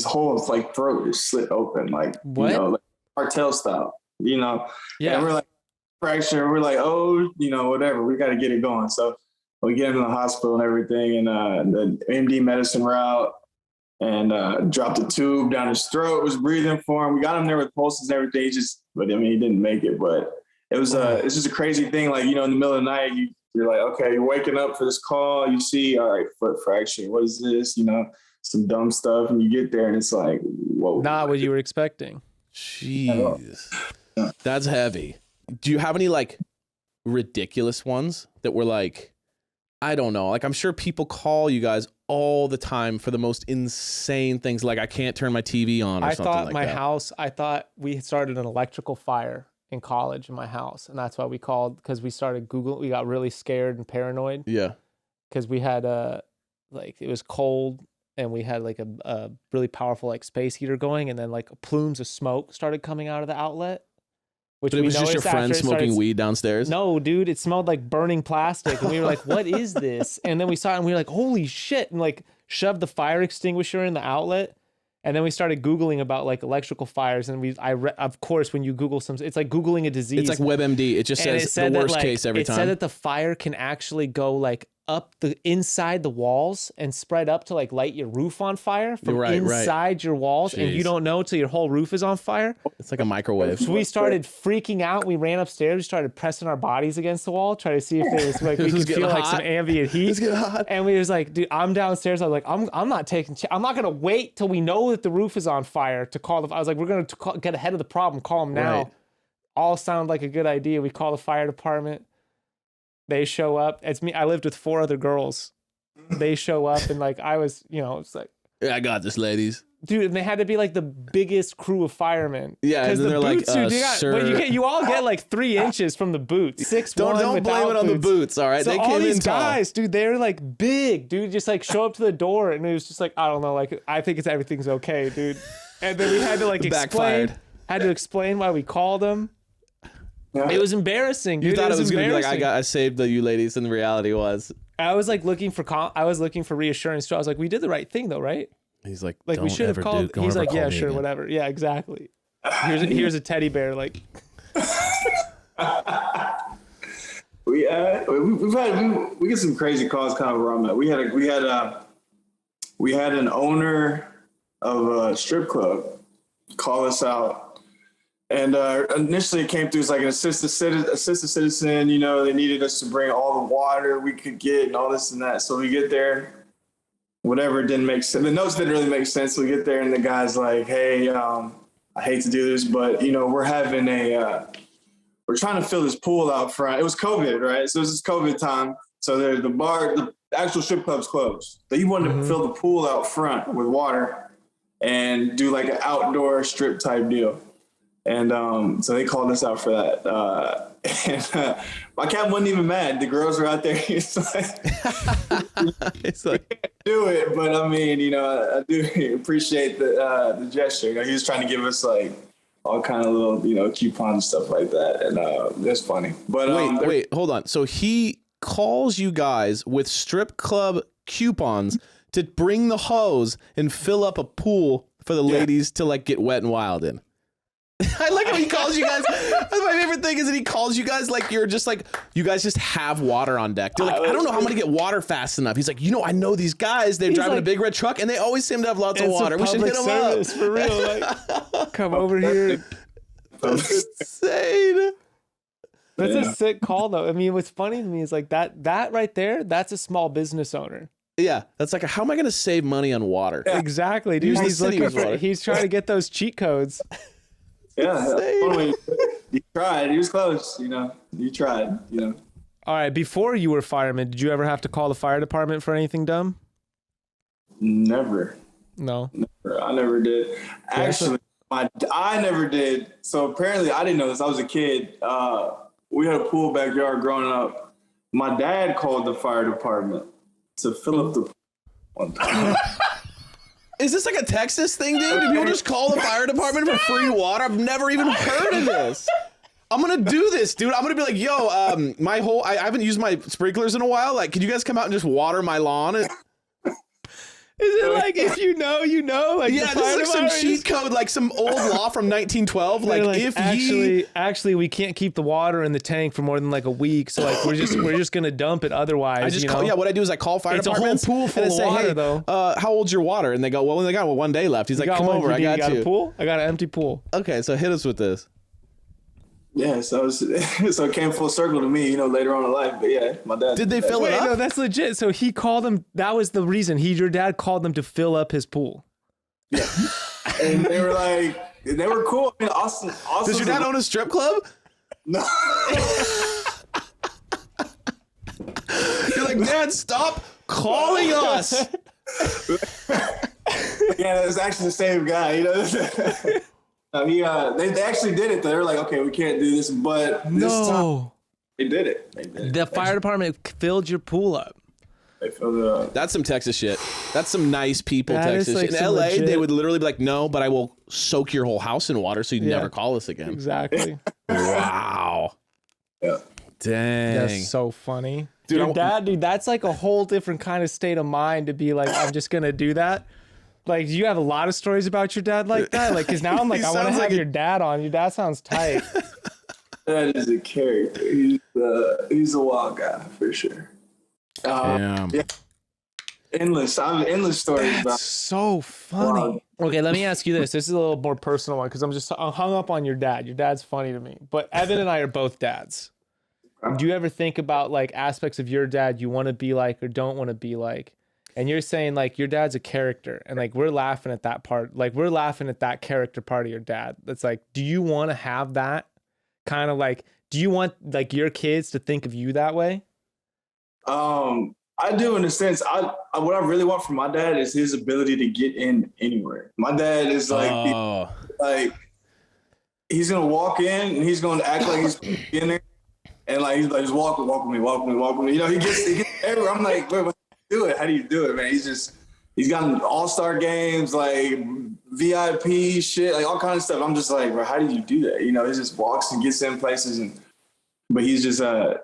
whole like throat is slit open, like what? You know, like cartel style. You know, Yeah. And we're like fracture. We're like, oh, you know, whatever. We got to get it going. So we get him to the hospital and everything, and the MD medicine route, and dropped a tube down his throat. Was breathing for him. We got him there with pulses and everything. He didn't make it, but it was it's just a crazy thing. Like, you know, in the middle of the night, you're like, okay, you're waking up for this call. You see, all right, foot fracture. What is this? You know, some dumb stuff. And you get there and it's like, whoa. Not what you were expecting. Jeez. That's heavy. Do you have any like ridiculous ones that were like, I don't know. Like, I'm sure people call you guys all the time for the most insane things. Like, I can't turn my TV on or something like that. I thought we started an electrical fire in college in my house. And that's why we called, because we started Googling. We got really scared and paranoid. Yeah. Because we had like, it was cold and we had like a really powerful like space heater going. And then like plumes of smoke started coming out of the outlet. Which But it was just your friend smoking weed downstairs? No, dude, it smelled like burning plastic. And we were like, what is this? And then we saw it and we were like, holy shit. And like shoved the fire extinguisher in the outlet. And then we started Googling about like electrical fires. And of course, when you Google it's like Googling a disease. It's like WebMD. It just says the worst case every time. It said that the fire can actually go like up the inside the walls and spread up to like light your roof on fire from inside your walls. Jeez. And you don't know till your whole roof is on fire. It's like a microwave. So we started freaking out. We ran upstairs. We started pressing our bodies against the wall, trying to see if it was like we could feel like some ambient heat. It's getting hot. And we was like, dude, I'm downstairs. I was like, I'm not taking. I'm not gonna wait till we know that the roof is on fire to call the. I was like, we're gonna get ahead of the problem. Call them now. Right. All sound like a good idea. We call the fire department. They show up. It's me. I lived with 4 other girls. They show up and like I was, you know, it's like, yeah, I got this, ladies. dude, and they had to be like the biggest crew of firemen. Yeah, and the they're like, sir. But you all get like 3 inches from the boots. 6'1" Don't blame it on the boots, all right? So they all came these in tall. guys, dude, they're like big, dude. Just like show up to the door, and it was just like, I don't know, like I think everything's okay, dude. And then we had to like explain why we called them. Yeah. It was embarrassing, dude. You thought it was gonna be like I saved you ladies, and the reality was I was like looking for reassurance too. I was like, we did the right thing though, right? He's like we should have called. He's like, yeah, sure, whatever. Yeah, exactly. Here's a teddy bear, like. We get some crazy calls kind of where I'm at. We had an owner of a strip club call us out. And initially it came through as like an assisted citizen, you know, they needed us to bring all the water we could get and all this and that. So we get there, whatever, it didn't make sense. The notes didn't really make sense. So we get there and the guy's like, hey, I hate to do this, but, you know, we're trying to fill this pool out front. It was COVID, right? So this is COVID time. So the actual strip club's closed. So he wanted to fill the pool out front with water and do like an outdoor strip type deal. And so they called us out for that. My cat wasn't even mad. The girls were out there. It's like, can't do it. But I mean, you know, I do appreciate the gesture. You know, he was trying to give us like all kind of little, you know, coupons and stuff like that. And that's funny. But wait, hold on. So he calls you guys with strip club coupons to bring the hose and fill up a pool for the ladies to like get wet and wild in. I like how he calls you guys. That's my favorite thing is that he calls you guys like you're just like, you guys just have water on deck. They're like, I don't know how I'm going to get water fast enough. He's like, you know, I know these guys. They're driving like, a big red truck and they always seem to have lots of water. We should hit them up. For real. Like, come over here. That's insane. That's a sick call though. I mean, what's funny to me is like that right there, that's a small business owner. Yeah, that's like, how am I going to save money on water? Yeah. Exactly, dude. He's trying to get those cheat codes. Yeah, he tried. He was close, you know. He tried, you know. All right, before you were fireman, did you ever have to call the fire department for anything dumb? Never. No. Never. I never did. Actually, I never did. So apparently, I didn't know this. I was a kid. We had a pool backyard growing up. My dad called the fire department to fill up the one time. Is this like a Texas thing, dude? Do people just call the fire department for free water? I've never even heard of this. I'm gonna do this, dude. I'm gonna be like, yo, I haven't used my sprinklers in a while. Like, can you guys come out and just water my lawn? Is it like if you know, you know? Like, yeah, this is like some cheat code, like some old law from 1912. Like if actually, we can't keep the water in the tank for more than like a week. So like we're just gonna dump it otherwise. I just call, yeah. What I do is I call fire departments. It's a whole pool full of water, hey, though. How old's your water? And they go, well, they got 1 day left. He's like, come over, I got you. A pool? I got an empty pool. Okay, so hit us with this. Yeah, so it came full circle to me, later on in life. But yeah, my dad. Did they fill it up? No, that's legit. So he called them. That was the reason. Your dad called them to fill up his pool. Yeah, and they were like, they were cool. I mean, Austin. Does your dad own a strip club? No. You're like, Dad, stop calling us. Yeah, it's actually the same guy. They actually did it. They were like, okay, we can't do this, but this time they did it. The fire department filled your pool up. They filled it up. That's some Texas shit. That's some nice people Texas like shit. In LA, they would literally be like, no, but I will soak your whole house in water so you never call us again. Exactly. Wow. Yeah. Dang. That's so funny. Dude, Your dad, that's like a whole different kind of state of mind to be like, I'm just going to do that. Like, do you have a lot of stories about your dad like that? Like, because now I'm like, I want to have your dad on. Your dad sounds tight. That is a character. He's a wild guy for sure. Yeah. Endless stories about. So funny. Okay, let me ask you this. This is a little more personal one because I'm hung up on your dad. Your dad's funny to me. But Evan and I are both dads. Do you ever think about like aspects of your dad you want to be like or don't want to be like? And you're saying like your dad's a character and like we're laughing at that part. Like we're laughing at that character part of your dad. That's like, do you want to have that kind of like, do you want like your kids to think of you that way? I do in a sense. What I really want from my dad is his ability to get in anywhere. My dad is like, he's going to walk in and he's going to act like he's in there. And like, he's like, just walk with me. He gets everywhere. I'm like, wait, what do you do it? How do you do it, man? He's gotten all-star games, like VIP shit, like all kinds of stuff. I'm just like, bro, how do you do that? He just walks and gets in places but he's just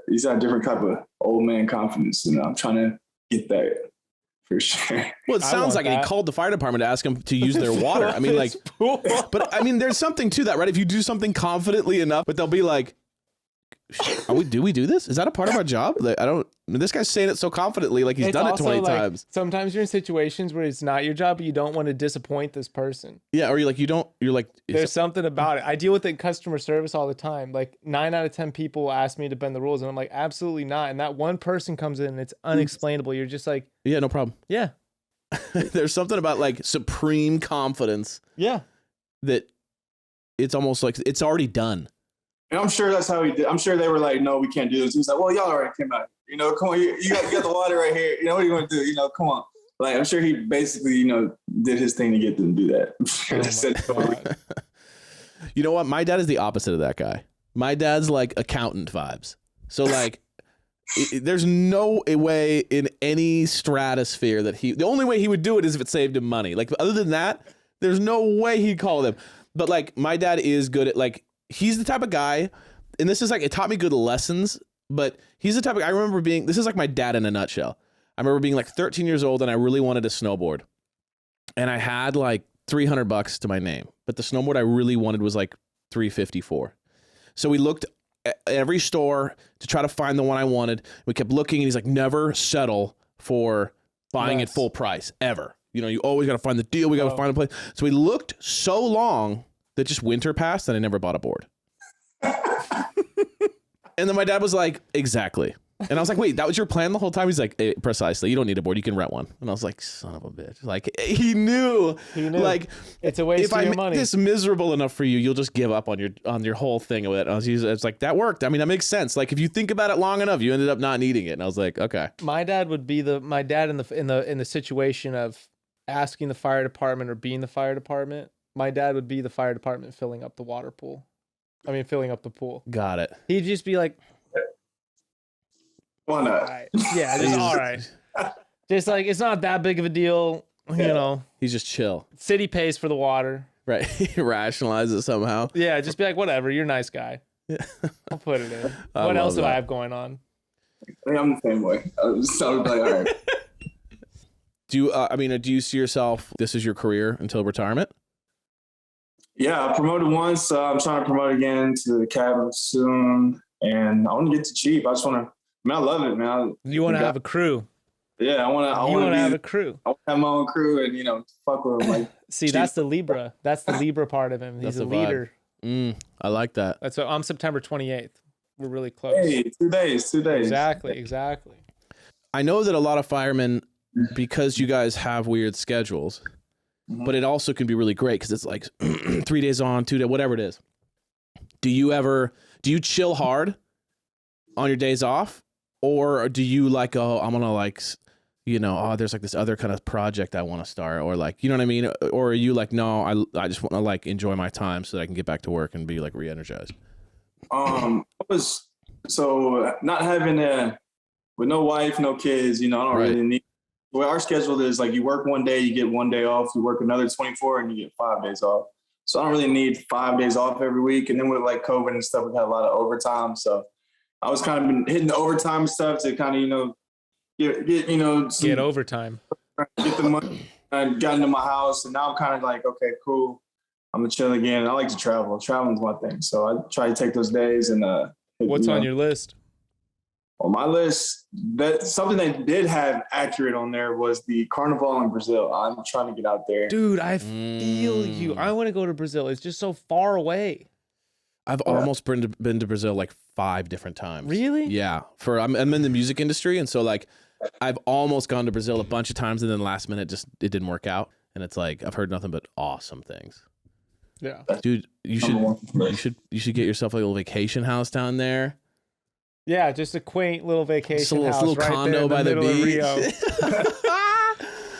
he's got a different type of old man confidence. I'm trying to get that for sure. Well, it sounds like he called the fire department to ask him to use their water. I mean, like, but I mean, there's something to that, right? If you do something confidently enough, but they'll be like, do we do this? Is that a part of our job? Like, this guy's saying it so confidently, like he's done it 20 times. Sometimes you're in situations where it's not your job, but you don't want to disappoint this person. Yeah, or you're like, there's something about it. I deal with it in customer service all the time. Like 9 out of 10 people ask me to bend the rules, and I'm like, absolutely not. And that one person comes in and it's unexplainable. You're just like, yeah, no problem. Yeah. There's something about like supreme confidence. Yeah. That it's almost like it's already done. And I'm sure that's how he did. I'm sure they were like, no, we can't do this. He's like, well, y'all already came out. Come on, you got the water right here. What are you going to do? Come on. Like, I'm sure he basically, did his thing to get them to do that. You know what? My dad is the opposite of that guy. My dad's like accountant vibes. So like, there's no way in any stratosphere that the only way he would do it is if it saved him money. Like, other than that, there's no way he'd call them. But like, my dad is good at like, he's the type of guy, and this is like, it taught me good lessons, but he's the type of guy, I remember this is like my dad in a nutshell. I remember being like 13 years old and I really wanted to snowboard. And I had like $300 to my name, but the snowboard I really wanted was like $354. So we looked at every store to try to find the one I wanted. We kept looking and he's like, never settle for buying it full price, ever. You always got to find the deal. We got to find a place. So we looked so long that just winter passed and I never bought a board. And then my dad was like, exactly. And I was like, wait, that was your plan the whole time? He's like, precisely. You don't need a board. You can rent one. And I was like, son of a bitch. Like, he knew. Like, it's a waste of your money. If I make this miserable enough for you, you'll just give up on your whole thing of it. It's like, that worked. I mean, that makes sense. Like, if you think about it long enough, you ended up not needing it. And I was like, okay. My dad would be in the situation of asking the fire department or being the fire department. My dad would be the fire department filling up the filling up the pool. Got it. He'd just be like, why not? all right. Yeah, just all right. Just like, it's not that big of a deal, you know. He's just chill. City pays for the water. Right. He rationalizes it somehow. Yeah, just be like, whatever, you're a nice guy. Yeah. I'll put it in. I What love else do I that. have going on? I'm the same way. I was like, all right. Do you see yourself, this is your career until retirement? Yeah, I promoted once. I'm trying to promote again to the cabin soon. And I want to get to Chief. I just want to, I love it, man. You want to have a crew. Yeah, I want to have a crew. I want to have my own crew and, fuck with them. Like, See, that's the Libra. That's the Libra part of him. He's That's a the vibe. leader. I like that. That's what, I'm September 28th. We're really close. hey, 2 days. Exactly. I know that a lot of firemen, because you guys have weird schedules, but it also can be really great because it's like 3 days on, 2 days, whatever it is. Do you chill hard on your days off? Or do you like, oh, I'm gonna like, there's like this other kind of project I want to start, or like, you know what I mean? Or are you like, no, I just want to like enjoy my time so that I can get back to work and be like re-energized? I was, so not having with no wife, no kids, I don't Right. really need, well, our schedule is like you work 1 day, you get 1 day off, you work another 24 and you get 5 days off. So I don't really need 5 days off every week. And then with like COVID and stuff, we've had a lot of overtime. So I was kind of been hitting the overtime stuff to kind of, Get overtime. get the money. I got into my house and now I'm kind of like, okay, cool. I'm gonna chill again. I like to travel. Traveling's my thing. So I try to take those days and What's on your list? on my list, that something that did have accurate on there was the Carnival in Brazil. I'm trying to get out there. Dude, I feel you. I want to go to Brazil. It's just so far away. I've almost been to Brazil like 5 different times. Really? Yeah. I'm in the music industry, and so like I've almost gone to Brazil a bunch of times, and then last minute it didn't work out. And it's like I've heard nothing but awesome things. Yeah. Dude, you should get yourself like a little vacation house down there. Yeah, just a quaint little vacation Just a house little right condo there in by the middle of beach. Rio.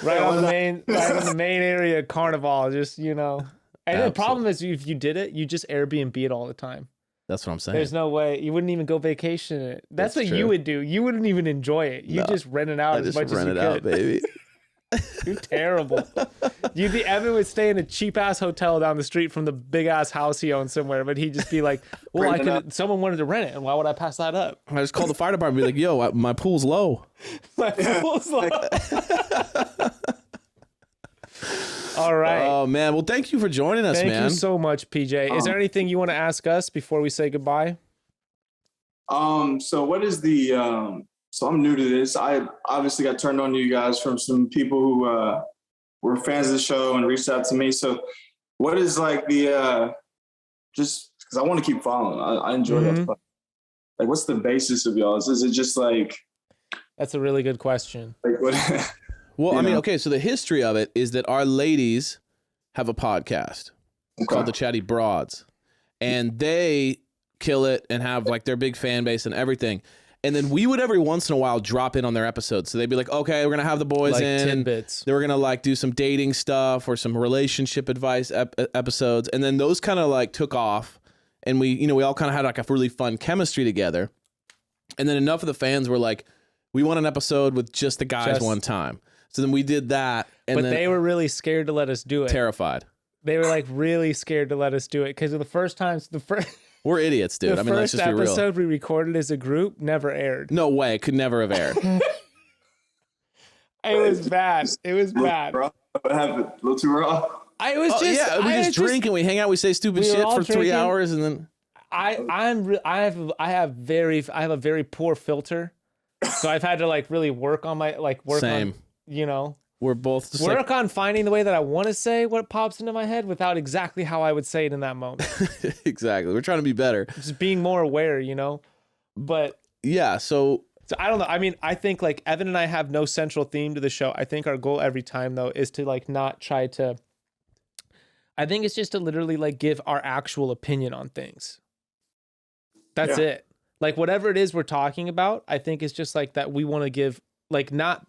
right on the main area of Carnival, just, And the problem is if you did it, you just Airbnb it all the time. That's what I'm saying. There's no way. You wouldn't even go vacation in it. That's what true. you would do. You wouldn't even enjoy it. You just rent it out as much as you could. out, baby. You're terrible. Evan would stay in a cheap ass hotel down the street from the big ass house he owns somewhere, but he'd just be like, "Well, someone wanted to rent it, and why would I pass that up?" I just call the fire department and be like, "Yo, my pool's low." My pool's low. All right. Oh man, well, thank you for joining us, Thank man. you so much, PJ. Is there anything you want to ask us before we say goodbye? So what is the so I'm new to this. I obviously got turned on to you guys from some people who were fans of the show and reached out to me. So what is like the just because I want to keep following. I enjoy that stuff. Like what's the basis of y'all? Is it just like That's a really good question. like what Well, I mean, okay, so the history of it is that our ladies have a podcast called the Chatty Broads, and they kill it and have like their big fan base and everything. And then we would every once in a while drop in on their episodes. So they'd be like, okay, we're going to have the boys Like in. tidbits. Then we're going to like do some dating stuff or some relationship advice episodes. And then those kind of like took off. And we all kind of had like a really fun chemistry together. And then enough of the fans were like, we want an episode with just the guys one time. So then we did that. And But then they were really scared to let us do it. terrified. They were like really scared to let us do it because the first We're idiots, dude. the I mean, let's first just be real. episode we recorded as a group never aired. No way. It could never have aired. It was bad. It was bad. What happened? A little too raw. I was just yeah, we just drink and we hang out. We say stupid we were shit all for 3 drinking. hours and then... I have a very poor filter, so I've had to like really work on my Same. on We're both just work on finding the way that I want to say what pops into my head without exactly how I would say it in that moment. exactly. We're trying to be better. Just being more aware, But Yeah. So I don't know. I mean, I think like Evan and I have no central theme to the show. I think our goal every time though is to like not try to. I think it's just to literally like give our actual opinion on things. That's it. Like whatever it is we're talking about, I think it's just like that we want to give like not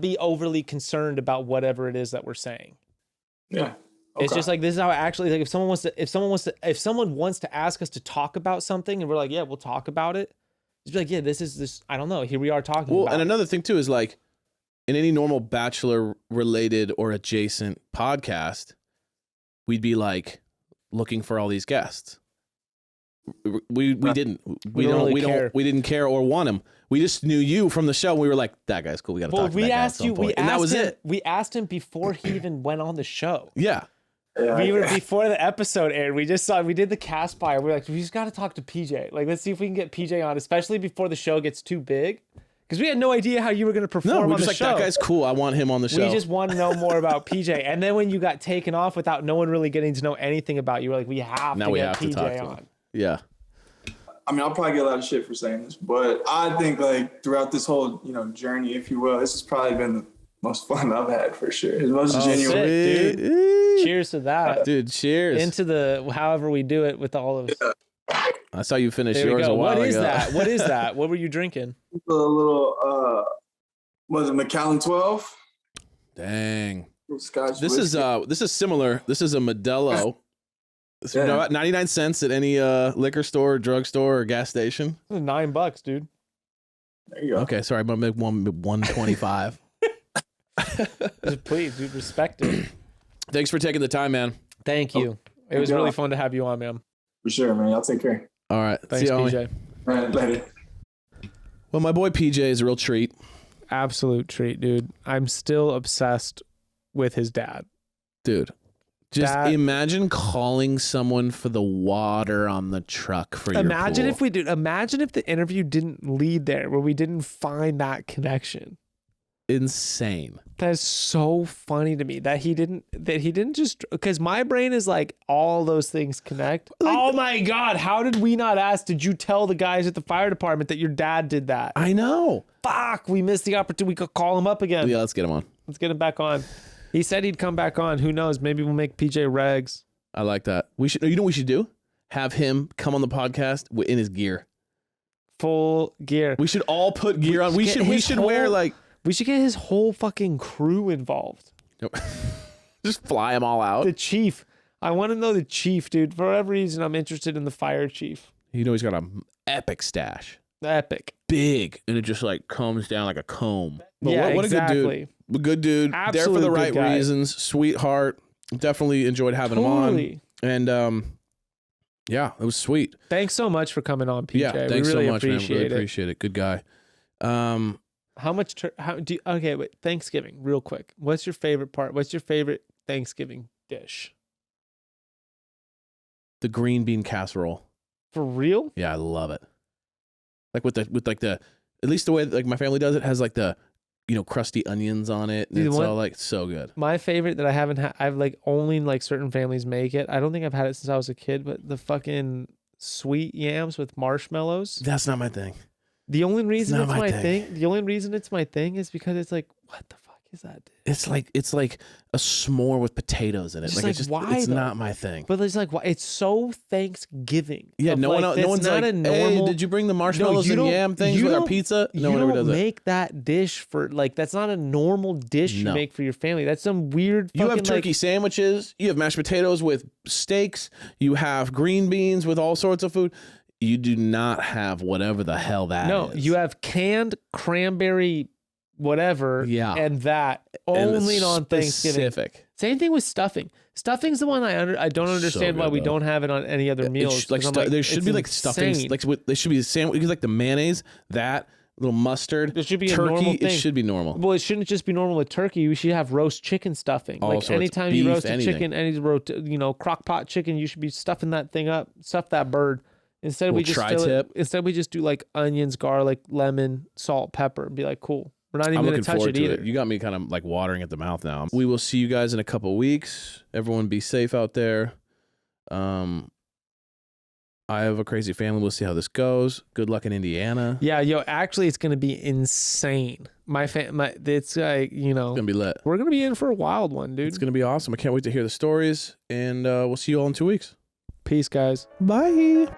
be overly concerned about whatever it is that we're saying. Yeah. It's just like this is how I actually like if someone wants to ask us to talk about something and we're like, yeah, we'll talk about it. Just be like, yeah, this I don't know. Here we are talking about and it. another thing too is like in any normal Bachelor related or adjacent podcast, we'd be like looking for all these guests. We didn't. We didn't care or want him. We just knew you from the show. We were like, that guy's cool. We got to talk to that guy at some point. And that was it. We asked him before he even went on the show. Yeah. We were before the episode aired. We did the cast by. We're like, we just got to talk to PJ. Like, let's see if we can get PJ on, especially before the show gets too big. Because we had no idea how you were going to perform on the show. No, we're just like, that guy's cool. I want him on the show. We just want to know more about PJ. And then when you got taken off without no one really getting to know anything about you, we're like, we have to get PJ on. Yeah. I mean, I'll probably get a lot of shit for saying this, but I think like throughout this whole, journey, if you will, this has probably been the most fun I've had for sure. It's most genuine. Sick, dude. Cheers to that. Dude, cheers. Into the however we do it with all of us. I saw you finish There we yours go. a while ago. What is that? What is that? What were you drinking? A little, was it Macallan 12? Dang. Scotch This is similar. This is a Modelo. It's 99 cents at any liquor store, drugstore, or gas station. $9, dude. There you go. Okay, sorry, I'm gonna make 125. Please, dude, respect it. Thanks for taking the time, man. Thank you. It was really fun to have you on, man. For sure, man. Y'all take care. All right. Thanks, see you, homie. PJ. All right, later. Well, my boy PJ is a real treat. Absolute treat, dude. I'm still obsessed with his dad. Dude, just imagine calling someone for the water on the truck for your pool. Imagine if the interview didn't lead there, where we didn't find that connection. Insane. That is so funny to me that he didn't just, because my brain is like, all those things connect. Oh my God, how did we not ask? Did you tell the guys at the fire department that your dad did that? I know. Fuck, we missed the opportunity. We could call him up again. Yeah, let's get him on. Let's get him back on. He said he'd come back on. Who knows? Maybe we'll make PJ regs. I like that. We should. You know what we should do? Have him come on the podcast in his gear. Full gear. We should all put gear on. We should wear like. We should get his whole fucking crew involved. Just fly them all out. The chief. I want to know the chief, dude. For whatever reason, I'm interested in the fire chief. You know he's got an epic stash. Epic. Big. And it just like comes down like a comb. But yeah, what exactly. a good dude. A good dude. Absolute there for the good right guy. reasons. Sweetheart. Definitely enjoyed having him on. And yeah, it was sweet. Thanks so much for coming on, PJ. Yeah, thanks we really so much, man. Really it. appreciate it. Good guy. Okay, wait. Thanksgiving, real quick. What's your favorite part? What's your favorite Thanksgiving dish? The green bean casserole. For real? Yeah, I love it. Like with the at least the way like my family does it has like the crusty onions on it, and it's all like so good. My favorite that I haven't had, I've like only like certain families make it. I don't think I've had it since I was a kid, but the fucking sweet yams with marshmallows. That's not my thing. The only reason it's my thing. The only reason it's my thing is because it's like, what the fuck is that? Dude? It's like a s'more with potatoes in it. Why it's though? not my thing. But it's like, why? It's so Thanksgiving. Yeah, no one's not like, a normal. hey, did you bring the marshmallows and yam things with our pizza? No one ever does You it. don't make that dish for like, that's not a normal dish you make for your family. That's some weird. You have turkey sandwiches. You have mashed potatoes with steaks. You have green beans with all sorts of food. You do not have whatever the hell that is. No, you have canned cranberry, whatever. Yeah, and that only on Thanksgiving. Same thing with stuffing. Stuffing's the one I don't understand why we don't have it on any other meals. There should be like stuffings. Like they should be the same. Like the mayonnaise, that little mustard. There should be turkey. A normal thing. It should be normal. Well, it shouldn't just be normal with turkey. We should have roast chicken stuffing. Like anytime you roast a chicken, any crock pot chicken, you should be stuffing that thing up. Stuff that bird. Instead we just do like onions, garlic, lemon, salt, pepper, and be like, cool. We're not even going to touch it either. You got me kind of like watering at the mouth now. We will see you guys in a couple of weeks. Everyone be safe out there. I have a crazy family. We'll see how this goes. Good luck in Indiana. Yeah, actually it's going to be insane. It's like, It's going to be lit. We're going to be in for a wild one, dude. It's going to be awesome. I can't wait to hear the stories, and we'll see you all in 2 weeks. Peace, guys. Bye.